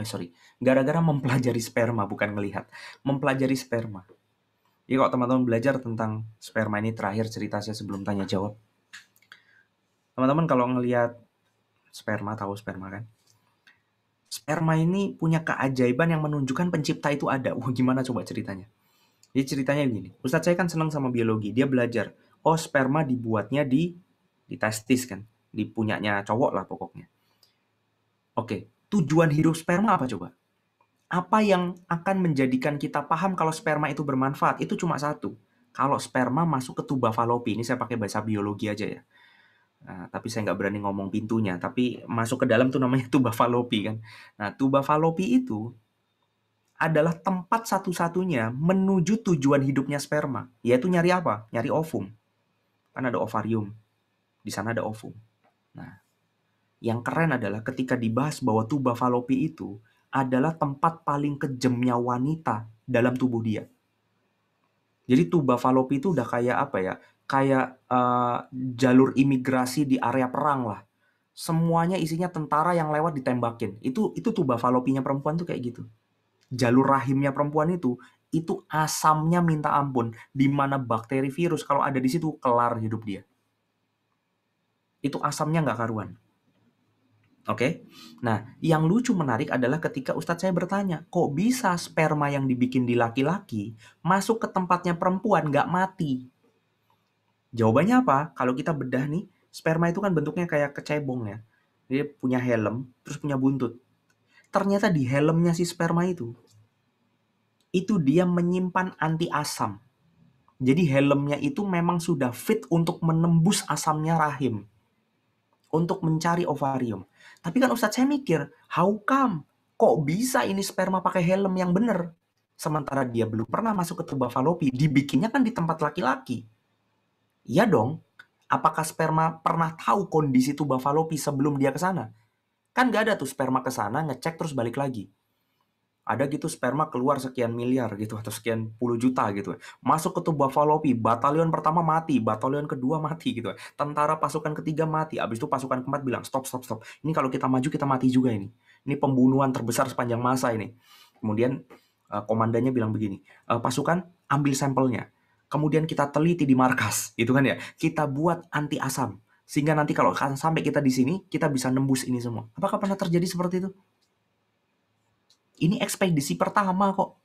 Gara-gara mempelajari sperma, bukan ngelihat. Mempelajari sperma. Jadi kalau teman-teman belajar tentang sperma, ini terakhir cerita saya sebelum tanya jawab. Teman-teman kalau ngelihat sperma, tahu sperma kan? Sperma ini punya keajaiban yang menunjukkan pencipta itu ada. Wah, gimana coba ceritanya? Jadi ceritanya begini. Ustadz saya kan senang sama biologi. Dia belajar. Oh, sperma dibuatnya di testis kan, di punyanya cowok lah pokoknya. Oke, tujuan hidup sperma apa coba? Apa yang akan menjadikan kita paham kalau sperma itu bermanfaat? Itu cuma satu. Kalau sperma masuk ke tuba falopi, ini saya pakai bahasa biologi aja ya. Nah, tapi saya nggak berani ngomong pintunya, tapi masuk ke dalam tuh namanya tuba falopi kan. Nah, tuba falopi itu adalah tempat satu-satunya menuju tujuan hidupnya sperma, yaitu nyari apa? Nyari ovum. Kan ada ovarium. Di sana ada ovum. Nah, yang keren adalah ketika dibahas bahwa tuba falopi itu adalah tempat paling kejamnya wanita dalam tubuh dia. Jadi tuba falopi itu udah kayak apa ya? Kayak jalur imigrasi di area perang lah. Semuanya isinya tentara yang lewat ditembakin. Itu tuba falopinya perempuan tuh kayak gitu. Jalur rahimnya perempuan itu asamnya minta ampun. Di mana bakteri virus kalau ada di situ kelar hidup dia. Itu asamnya nggak karuan. Oke, nah yang lucu menarik adalah ketika ustadz saya bertanya, kok bisa sperma yang dibikin di laki-laki masuk ke tempatnya perempuan nggak mati? Jawabannya apa? Kalau kita bedah nih, sperma itu kan bentuknya kayak kecebong ya. Dia punya helm, terus punya buntut. Ternyata di helmnya si sperma itu dia menyimpan anti asam. Jadi helmnya itu memang sudah fit untuk menembus asamnya rahim. Untuk mencari ovarium. Tapi kan ustadz saya mikir, how come? Kok bisa ini sperma pakai helm yang benar? Sementara dia belum pernah masuk ke tuba falopi, dibikinnya kan di tempat laki-laki. Iya dong. Apakah sperma pernah tahu kondisi tuba falopi sebelum dia ke sana? Kan gak ada tuh sperma ke sana, ngecek terus balik lagi. Ada gitu sperma keluar sekian miliar gitu atau sekian puluh juta gitu. Masuk ke tuba falopi, batalion pertama mati, batalion kedua mati gitu. Tentara pasukan ketiga mati, abis itu pasukan keempat bilang stop. Ini kalau kita maju kita mati juga ini. Ini pembunuhan terbesar sepanjang masa ini. Kemudian komandannya bilang begini, pasukan ambil sampelnya. Kemudian kita teliti di markas, gitu kan ya. Kita buat anti asam. Sehingga nanti kalau sampai kita di sini, kita bisa nembus ini semua. Apakah pernah terjadi seperti itu? Ini ekspedisi pertama kok.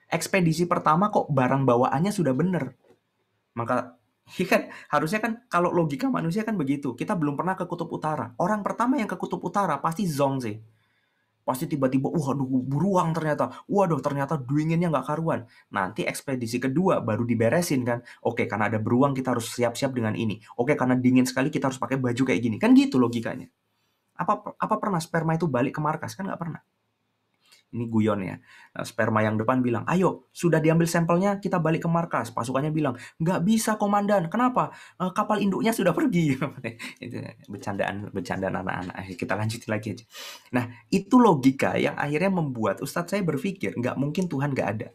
Ekspedisi pertama kok barang bawaannya sudah benar. Maka kan harusnya kan kalau logika manusia kan begitu. Kita belum pernah ke kutub utara. Orang pertama yang ke kutub utara pasti zong sih. Pasti tiba-tiba, waduh beruang ternyata. Waduh ternyata dinginnya nggak karuan. Nanti ekspedisi kedua baru diberesin kan. Oke, karena ada beruang kita harus siap-siap dengan ini. Oke, karena dingin sekali kita harus pakai baju kayak gini. Kan gitu logikanya. Apa pernah sperma itu balik ke markas? Kan nggak pernah. Ini guyon ya. Nah, sperma yang depan bilang, ayo, sudah diambil sampelnya, kita balik ke markas. Pasukannya bilang, nggak bisa komandan. Kenapa? Kapal induknya sudah pergi. Itu bercandaan anak-anak. Kita lanjutin lagi aja. Nah, itu logika yang akhirnya membuat ustadz saya berpikir, nggak mungkin Tuhan nggak ada.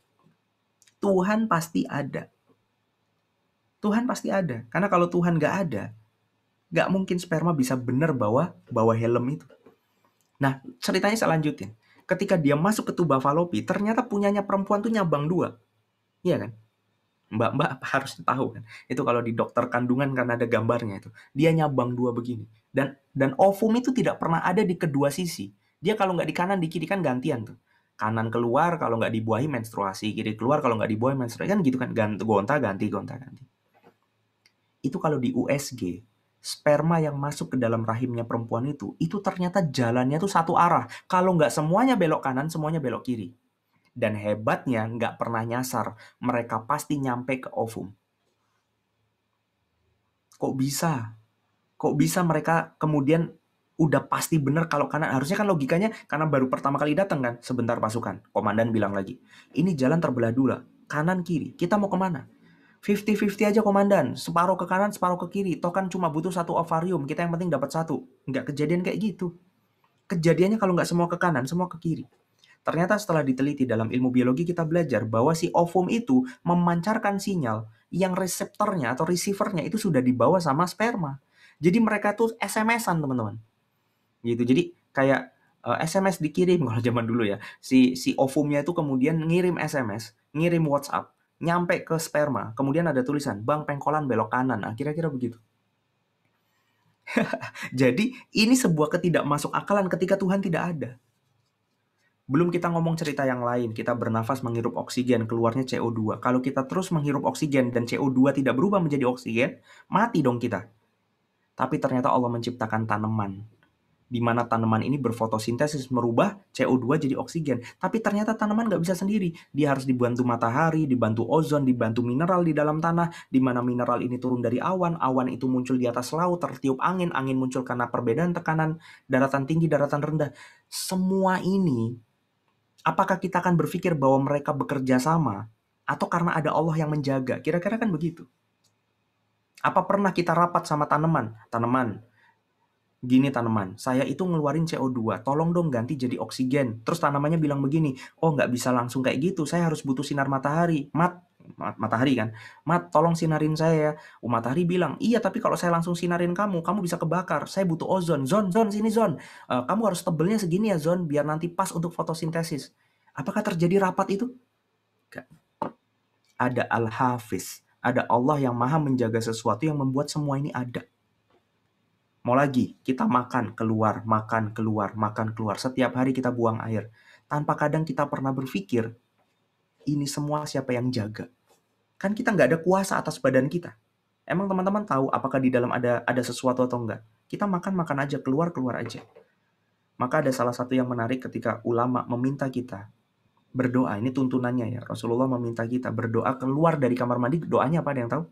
Tuhan pasti ada. Tuhan pasti ada. Karena kalau Tuhan nggak ada, nggak mungkin sperma bisa benar bawa helm itu. Nah, ceritanya saya lanjutin. Ketika dia masuk ke tuba falopi, ternyata punyanya perempuan tuh nyabang 2. Iya kan? Mbak harus tahu kan. Itu kalau di dokter kandungan kan ada gambarnya itu. Dia nyabang 2 begini. Dan ovum itu tidak pernah ada di kedua sisi. Dia kalau nggak di kanan, di kiri kan gantian tuh. Kanan keluar kalau nggak dibuahi menstruasi. Kiri keluar kalau nggak dibuahi menstruasi. Kan gitu kan. Gonta-ganti. Itu kalau di USG. Sperma yang masuk ke dalam rahimnya perempuan itu ternyata jalannya tuh satu arah. Kalau nggak semuanya belok kanan, semuanya belok kiri. Dan hebatnya nggak pernah nyasar. Mereka pasti nyampe ke ovum. Kok bisa? Kok bisa mereka kemudian udah pasti benar kalau kanan? Harusnya kan logikanya karena baru pertama kali datang kan, sebentar pasukan. Komandan bilang lagi, ini jalan terbelah dua, kanan kiri. Kita mau kemana? 50-50 aja komandan, separuh ke kanan, separuh ke kiri. Toh kan cuma butuh satu ovarium, kita yang penting dapat satu. Nggak kejadian kayak gitu. Kejadiannya kalau nggak semua ke kanan, semua ke kiri. Ternyata setelah diteliti dalam ilmu biologi kita belajar bahwa si ovum itu memancarkan sinyal yang reseptornya atau receivernya itu sudah dibawa sama sperma. Jadi mereka tuh SMS-an teman-teman. Gitu. Jadi kayak SMS dikirim kalau zaman dulu ya. Si ovumnya itu kemudian ngirim SMS, ngirim WhatsApp, nyampe ke sperma. Kemudian ada tulisan, "Bang, pengkolan belok kanan." Nah, kira-kira begitu. Jadi ini sebuah ketidakmasuk akalan ketika Tuhan tidak ada. Belum kita ngomong cerita yang lain, kita bernafas menghirup oksigen, keluarnya CO2. Kalau kita terus menghirup oksigen dan CO2 tidak berubah menjadi oksigen, mati dong kita. Tapi ternyata Allah menciptakan tanaman, di mana tanaman ini berfotosintesis merubah CO2 jadi oksigen. Tapi ternyata tanaman nggak bisa sendiri. Dia harus dibantu matahari, dibantu ozon, dibantu mineral di dalam tanah, di mana mineral ini turun dari awan, awan itu muncul di atas laut, tertiup angin, angin muncul karena perbedaan tekanan, daratan tinggi, daratan rendah. Semua ini, apakah kita akan berpikir bahwa mereka bekerja sama atau karena ada Allah yang menjaga? Kira-kira kan begitu. Apa pernah kita rapat sama tanaman? Tanaman, gini tanaman, saya itu ngeluarin CO2, tolong dong ganti jadi oksigen. Terus tanamannya bilang begini, oh nggak bisa langsung kayak gitu, saya harus butuh sinar matahari. Matahari kan, Mat, tolong sinarin saya ya. Matahari bilang, iya tapi kalau saya langsung sinarin kamu bisa kebakar. Saya butuh ozon. Zon, sini Zon. Kamu harus tebelnya segini ya Zon, biar nanti pas untuk fotosintesis. Apakah terjadi rapat itu? Gak. Ada Al-Hafiz, ada Allah yang maha menjaga sesuatu yang membuat semua ini ada. Mau lagi, kita makan, keluar, makan, keluar, makan, keluar. Setiap hari kita buang air. Tanpa kadang kita pernah berpikir, ini semua siapa yang jaga? Kan kita nggak ada kuasa atas badan kita. Emang teman-teman tahu apakah di dalam ada sesuatu atau enggak? Kita makan aja, keluar aja. Maka ada salah satu yang menarik ketika ulama meminta kita berdoa. Ini tuntunannya ya. Rasulullah meminta kita berdoa keluar dari kamar mandi. Doanya apa, ada yang tahu?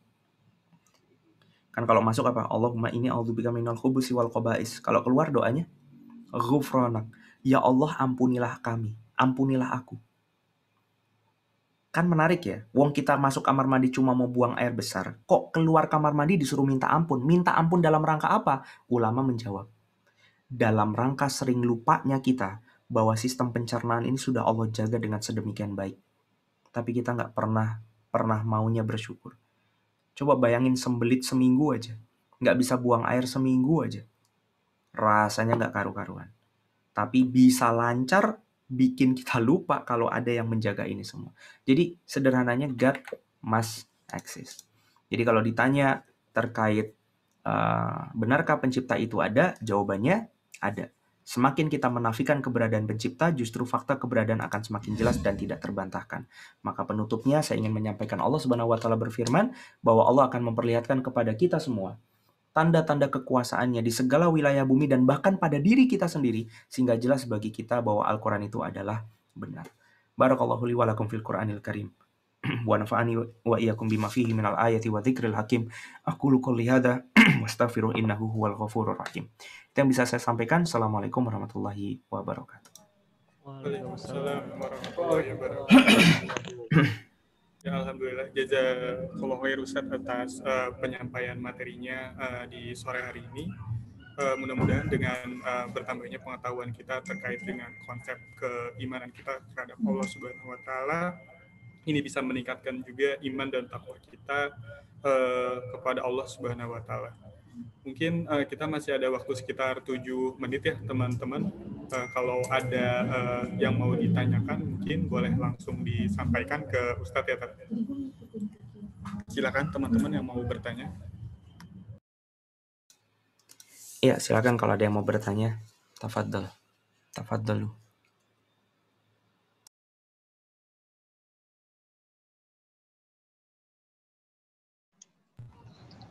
Kan kalau masuk apa? Allahumma inni a'udzubika minal khubusi wal khaba'is. Kalau keluar doanya ghufranak. Ya Allah, ampunilah kami. Ampunilah aku. Kan menarik ya. Wong kita masuk kamar mandi cuma mau buang air besar. Kok keluar kamar mandi disuruh minta ampun? Minta ampun dalam rangka apa? Ulama menjawab, dalam rangka sering lupanya kita bahwa sistem pencernaan ini sudah Allah jaga dengan sedemikian baik. Tapi kita nggak pernah maunya bersyukur. Coba bayangin sembelit seminggu aja. Nggak bisa buang air seminggu aja. Rasanya nggak karu-karuan. Tapi bisa lancar bikin kita lupa kalau ada yang menjaga ini semua. Jadi sederhananya God must exist. Jadi kalau ditanya terkait benarkah pencipta itu ada? Jawabannya ada. Semakin kita menafikan keberadaan pencipta, justru fakta keberadaan akan semakin jelas dan tidak terbantahkan. Maka penutupnya saya ingin menyampaikan Allah Subhanahu wa taala berfirman bahwa Allah akan memperlihatkan kepada kita semua tanda-tanda kekuasaannya di segala wilayah bumi dan bahkan pada diri kita sendiri sehingga jelas bagi kita bahwa Al-Qur'an itu adalah benar. Barakallahu li wa lakum fil Qur'anil Karim. Wa nafa'ani wa iyyakum bima fihi minal ayati wa dzikril hakim. Aqulu qouli hadza wastaghfiru innahu huwal ghafurur rahim. Itu yang bisa saya sampaikan. Assalamualaikum warahmatullahi wabarakatuh. Waalaikumsalam warahmatullahi wabarakatuh. Ya, alhamdulillah, jazakallahu khair Ustaz atas penyampaian materinya di sore hari ini. Mudah-mudahan dengan bertambahnya pengetahuan kita terkait dengan konsep keimanan kita terhadap Allah Subhanahu wa taala, ini bisa meningkatkan juga iman dan takwa kita kepada Allah Subhanahu wa taala. Mungkin kita masih ada waktu sekitar 7 menit ya teman-teman. Kalau ada yang mau ditanyakan mungkin boleh langsung disampaikan ke Ustadz ya. Silakan teman-teman yang mau bertanya. Ya, silakan kalau ada yang mau bertanya. Tafadhal. Tafadhalu.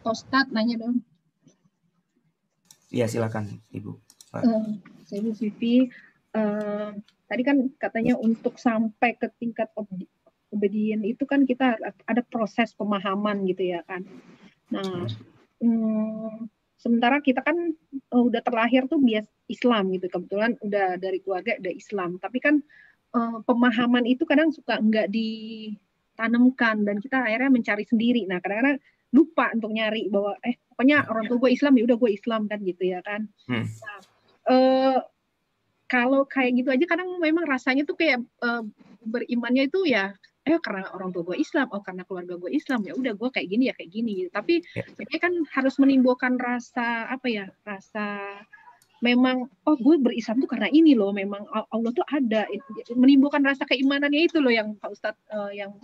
Ustadz nanya dong. Iya, silakan Ibu. Saya Bu Vivi. Tadi kan katanya untuk sampai ke tingkat obedient itu kan kita ada proses pemahaman gitu ya kan. Nah, sementara kita kan udah terlahir tuh bias Islam gitu, kebetulan udah dari keluarga udah Islam, tapi kan pemahaman itu kadang suka nggak ditanamkan dan kita akhirnya mencari sendiri. Nah kadang-kadang lupa untuk nyari bahwa pokoknya orang tua gue Islam ya udah gue Islam kan gitu ya kan. Nah, kalau kayak gitu aja kadang memang rasanya tuh kayak berimannya itu ya karena orang tua gue Islam, karena keluarga gue Islam ya udah gue kayak gini ya kayak gini. Tapi ini kan harus menimbulkan rasa rasa memang gue berislam tuh karena ini loh, memang Allah tuh ada, menimbulkan rasa keimanannya itu loh yang Pak Ustadz yang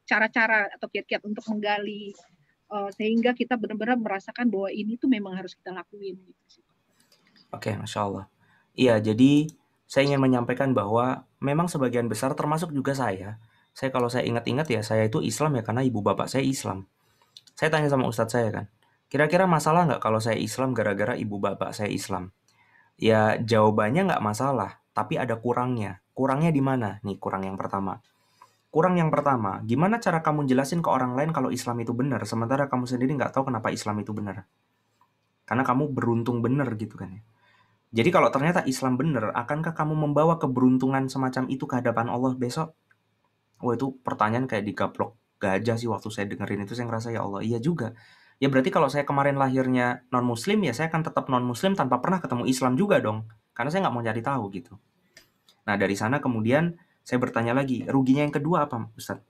cara-cara atau kiat-kiat untuk menggali sehingga kita benar-benar merasakan bahwa ini tuh memang harus kita lakuin gitu. Oke, Masya Allah. Iya, jadi saya ingin menyampaikan bahwa memang sebagian besar termasuk juga saya kalau saya ingat-ingat ya, saya itu Islam ya karena ibu bapak saya Islam. Saya tanya sama ustadz saya kan, kira-kira masalah nggak kalau saya Islam gara-gara ibu bapak saya Islam? Ya jawabannya nggak masalah, tapi ada kurangnya. Kurangnya di mana? Nih kurang yang pertama. Kurang yang pertama, gimana cara kamu jelasin ke orang lain kalau Islam itu benar, sementara kamu sendiri nggak tahu kenapa Islam itu benar? Karena kamu beruntung benar gitu kan ya. Jadi kalau ternyata Islam benar, akankah kamu membawa keberuntungan semacam itu ke hadapan Allah besok? Wah itu pertanyaan kayak digaplok gajah sih waktu saya dengerin itu, saya ngerasa ya Allah, iya juga. Ya berarti kalau saya kemarin lahirnya non-muslim, ya saya akan tetap non-muslim tanpa pernah ketemu Islam juga dong. Karena saya nggak mau cari tahu gitu. Nah dari sana kemudian saya bertanya lagi, ruginya yang kedua apa Ustaz?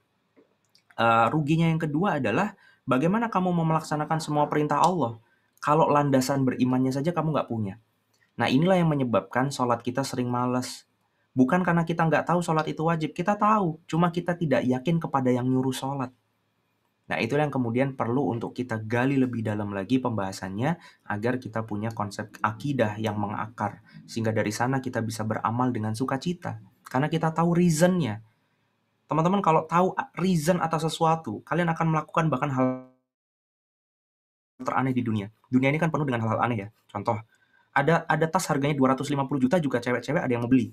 Ruginya yang kedua adalah bagaimana kamu mau melaksanakan semua perintah Allah kalau landasan berimannya saja kamu nggak punya. Nah inilah yang menyebabkan sholat kita sering malas. Bukan karena kita nggak tahu sholat itu wajib, kita tahu, cuma kita tidak yakin kepada yang nyuruh sholat. Nah itulah yang kemudian perlu untuk kita gali lebih dalam lagi pembahasannya, agar kita punya konsep akidah yang mengakar, sehingga dari sana kita bisa beramal dengan sukacita, karena kita tahu reasonnya. Teman-teman kalau tahu reason atas sesuatu, kalian akan melakukan bahkan hal teraneh di dunia. Dunia ini kan penuh dengan hal-hal aneh ya. Contoh, ada tas harganya 250 juta juga cewek-cewek ada yang mau beli.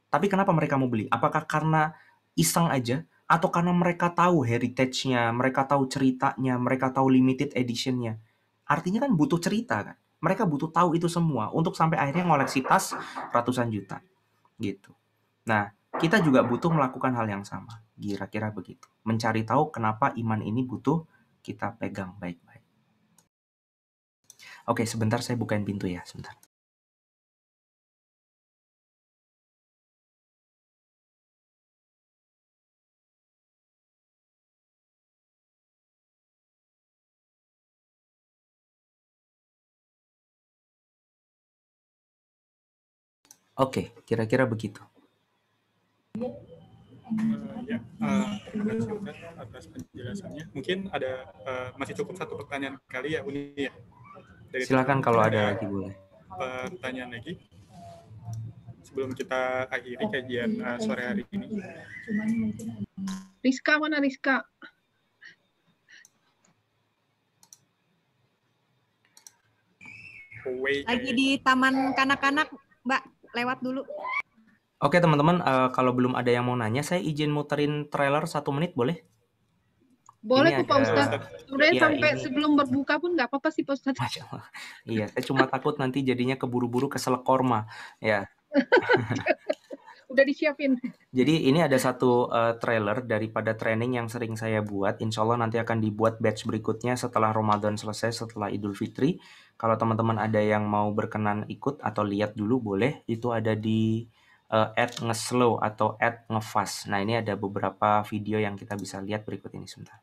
Tapi kenapa mereka mau beli? Apakah karena iseng aja? Atau karena mereka tahu heritage-nya, mereka tahu ceritanya, mereka tahu limited edition-nya? Artinya kan butuh cerita kan? Mereka butuh tahu itu semua untuk sampai akhirnya ngoleksi tas ratusan juta. Gitu. Nah, kita juga butuh melakukan hal yang sama. Kira-kira begitu. Mencari tahu kenapa iman ini butuh kita pegang baik-baik. Oke, sebentar saya bukain pintu ya, sebentar. Oke, kira-kira begitu. Ya, terima kasih Ustaz atas penjelasannya. Mungkin ada masih cukup satu pertanyaan kali ya Uni ya. Silakan kalau ada lagi boleh. Pertanyaan lagi sebelum kita akhiri kajian sore hari ini. Rizka mana Rizka? Lagi di taman kanak-kanak, Mbak. Lewat dulu. Oke teman-teman, kalau belum ada yang mau nanya, saya izin muterin trailer 1 menit boleh? Boleh tuh Pak Ustadz. Sebenarnya ya, sampai sebelum berbuka pun nggak apa-apa sih Pak Ustadz. Masya Allah. Iya, saya cuma takut nanti jadinya keburu-buru keselak korma. Ya. Udah disiapin. Jadi ini ada satu trailer daripada training yang sering saya buat. Insya Allah nanti akan dibuat batch berikutnya setelah Ramadan selesai, setelah Idul Fitri. Kalau teman-teman ada yang mau berkenan ikut atau lihat dulu boleh. Itu ada di @ngeslow atau @ngefast. Nah ini ada beberapa video yang kita bisa lihat berikut ini sebentar.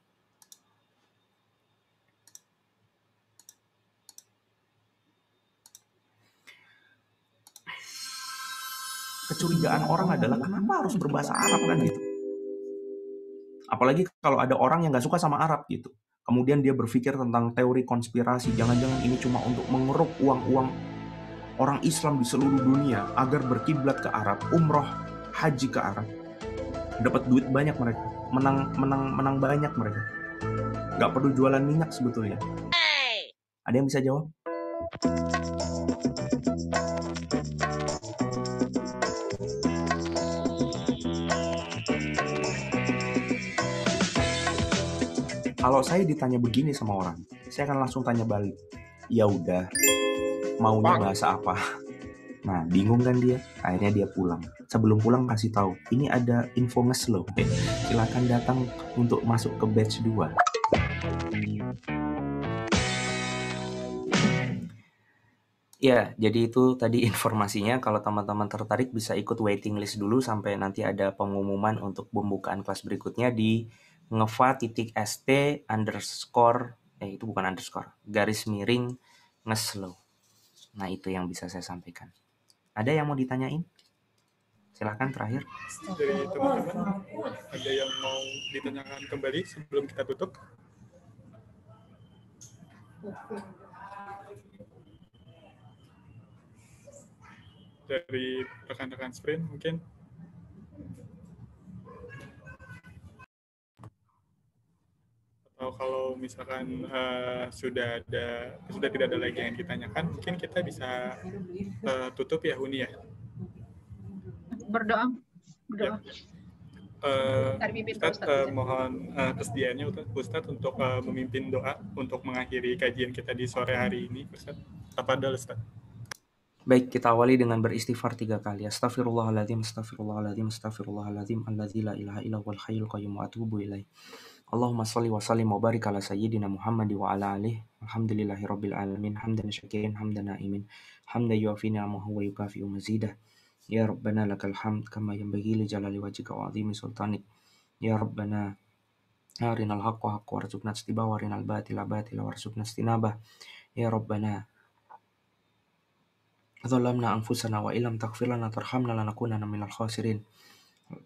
Kecurigaan orang adalah kenapa harus berbahasa Arab kan gitu. Apalagi kalau ada orang yang nggak suka sama Arab gitu. Kemudian dia berpikir tentang teori konspirasi. Jangan-jangan ini cuma untuk mengeruk uang-uang orang Islam di seluruh dunia agar berkiblat ke Arab, umroh, haji ke Arab. Dapat duit banyak mereka. Menang banyak mereka. Nggak perlu jualan minyak sebetulnya. Ada yang bisa jawab? Kalau saya ditanya begini sama orang, Saya akan langsung tanya balik. Ya udah, maunya bahasa apa? Nah, bingung kan dia? Akhirnya dia pulang. Sebelum pulang kasih tahu, ini ada info ngeslow. Silakan datang untuk masuk ke batch 2. Ya, jadi itu tadi informasinya. Kalau teman-teman tertarik bisa ikut waiting list dulu sampai nanti ada pengumuman untuk pembukaan kelas berikutnya di ngeva.st underscore, itu bukan underscore, garis miring ngeslow. Nah, itu yang bisa saya sampaikan. Ada yang mau ditanyain? Silakan terakhir. Dari teman-teman, ada yang mau ditanyakan kembali sebelum kita tutup? Dari rekan-rekan sprint mungkin? Atau kalau misalkan sudah tidak ada lagi yang ditanyakan, mungkin kita bisa tutup ya, Uni ya. Berdoa. Ustadz, mohon kesediaannya Ustadz untuk memimpin doa untuk mengakhiri kajian kita di sore hari ini, Ustadz. Tafadhol, Ustadz. Baik, kita awali dengan beristighfar 3 kali. Astaghfirullahaladzim, astaghfirullahaladzim, astaghfirullahaladzim, alladzi la ilaha illa huwal hayyul qayyum wa atubu ilaih. Allahumma shalli wa sallim wa barik ala sayyidina Muhammad wa ala alihi. Alhamdulillahirabbil alamin, hamdan syakirin, hamdan na'imin, hamdan yuafi ni'amahu wa yukafi'u mazidah. Ya Rabbana lakal hamd kama yanbaghi li jalali wajhika wa 'azimi sultanik. Ya Rabbana arinal haqqa haqqa warzuqna ittiba'ahu wa arinal batila batila warzuqna ijtinabah. Ya Rabbana zalamna anfusana wa illam taghfir lana tarhamna lanakunanna minal khasirin.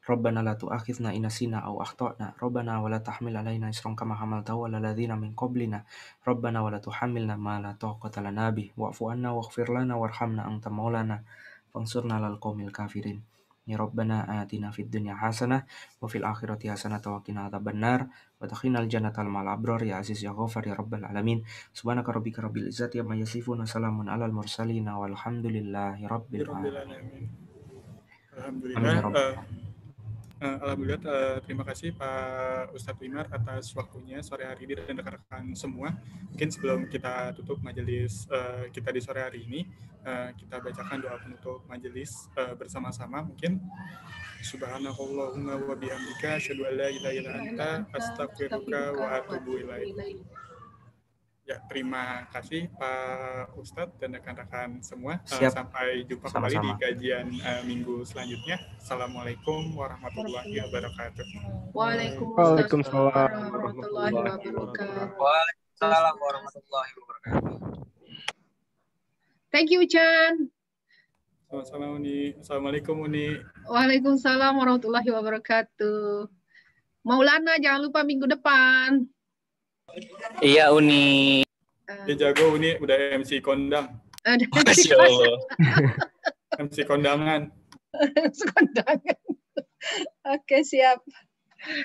Rabbana la tu'akhidhna in nasina aw akhtana. Rabbana wa la tahmil alaina isran kama hamaltahu 'alal ladzina min qablina. Rabbana wa la tuhammilna ma la taqata lana bih. Wa'fu 'anna waghfir lana warhamna anta maulana fansurna 'alal qaumil kafirin. Ya Rabbana atina fid dunya hasanah wa fil akhirati hasanah wa qina adzabannar wa adkhilnal jannata ma'al abrar ya aziz ya ghafar ya rabbal alamin. Subhanaka rabbika rabbil izzati amma yasifun wa salamun alal mursalin walhamdulillahi rabbil alamin. Alhamdulillah. Alhamdulillah, terima kasih Pak Ustadz Wimar atas waktunya sore hari ini dan rekan-rekan semua. Mungkin sebelum kita tutup majelis kita di sore hari ini, kita bacakan doa penutup majelis bersama-sama. Mungkin Subhanallahumma wa bihamdika asyhadu an la ilaha illa anta astaghfiruka wa atubu ilaik. Ya, terima kasih Pak Ustadz dan rekan-rekan semua. Sampai jumpa kembali di kajian minggu selanjutnya. Assalamualaikum warahmatullahi wabarakatuh. Waalaikumsalam warahmatullahi wabarakatuh. Waalaikumsalam warahmatullahi wabarakatuh. Thank you, Chan. Sama-sama, Uni. Assalamualaikum, Uni. Waalaikumsalam warahmatullahi wabarakatuh. Maulana, jangan lupa minggu depan. Iya, Uni. Ya jago, Uni. Udah MC kondang. Masya Allah. MC kondangan. Kondangan. Oke, siap.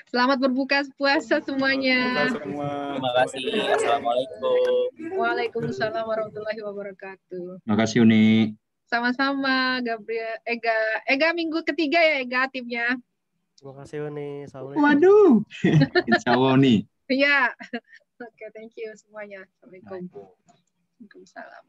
Selamat berbuka puasa semuanya. Terima kasih. Assalamualaikum. Waalaikumsalam warahmatullahi wabarakatuh. Terima kasih, Uni. Sama-sama, Gabriel. Ega minggu ketiga ya, Ega timnya. Terima kasih, Uni. Assalamualaikum. Waduh. Insya Allah, Uni. Iya. Oke, thank you semuanya. Assalamualaikum. Waalaikumsalam.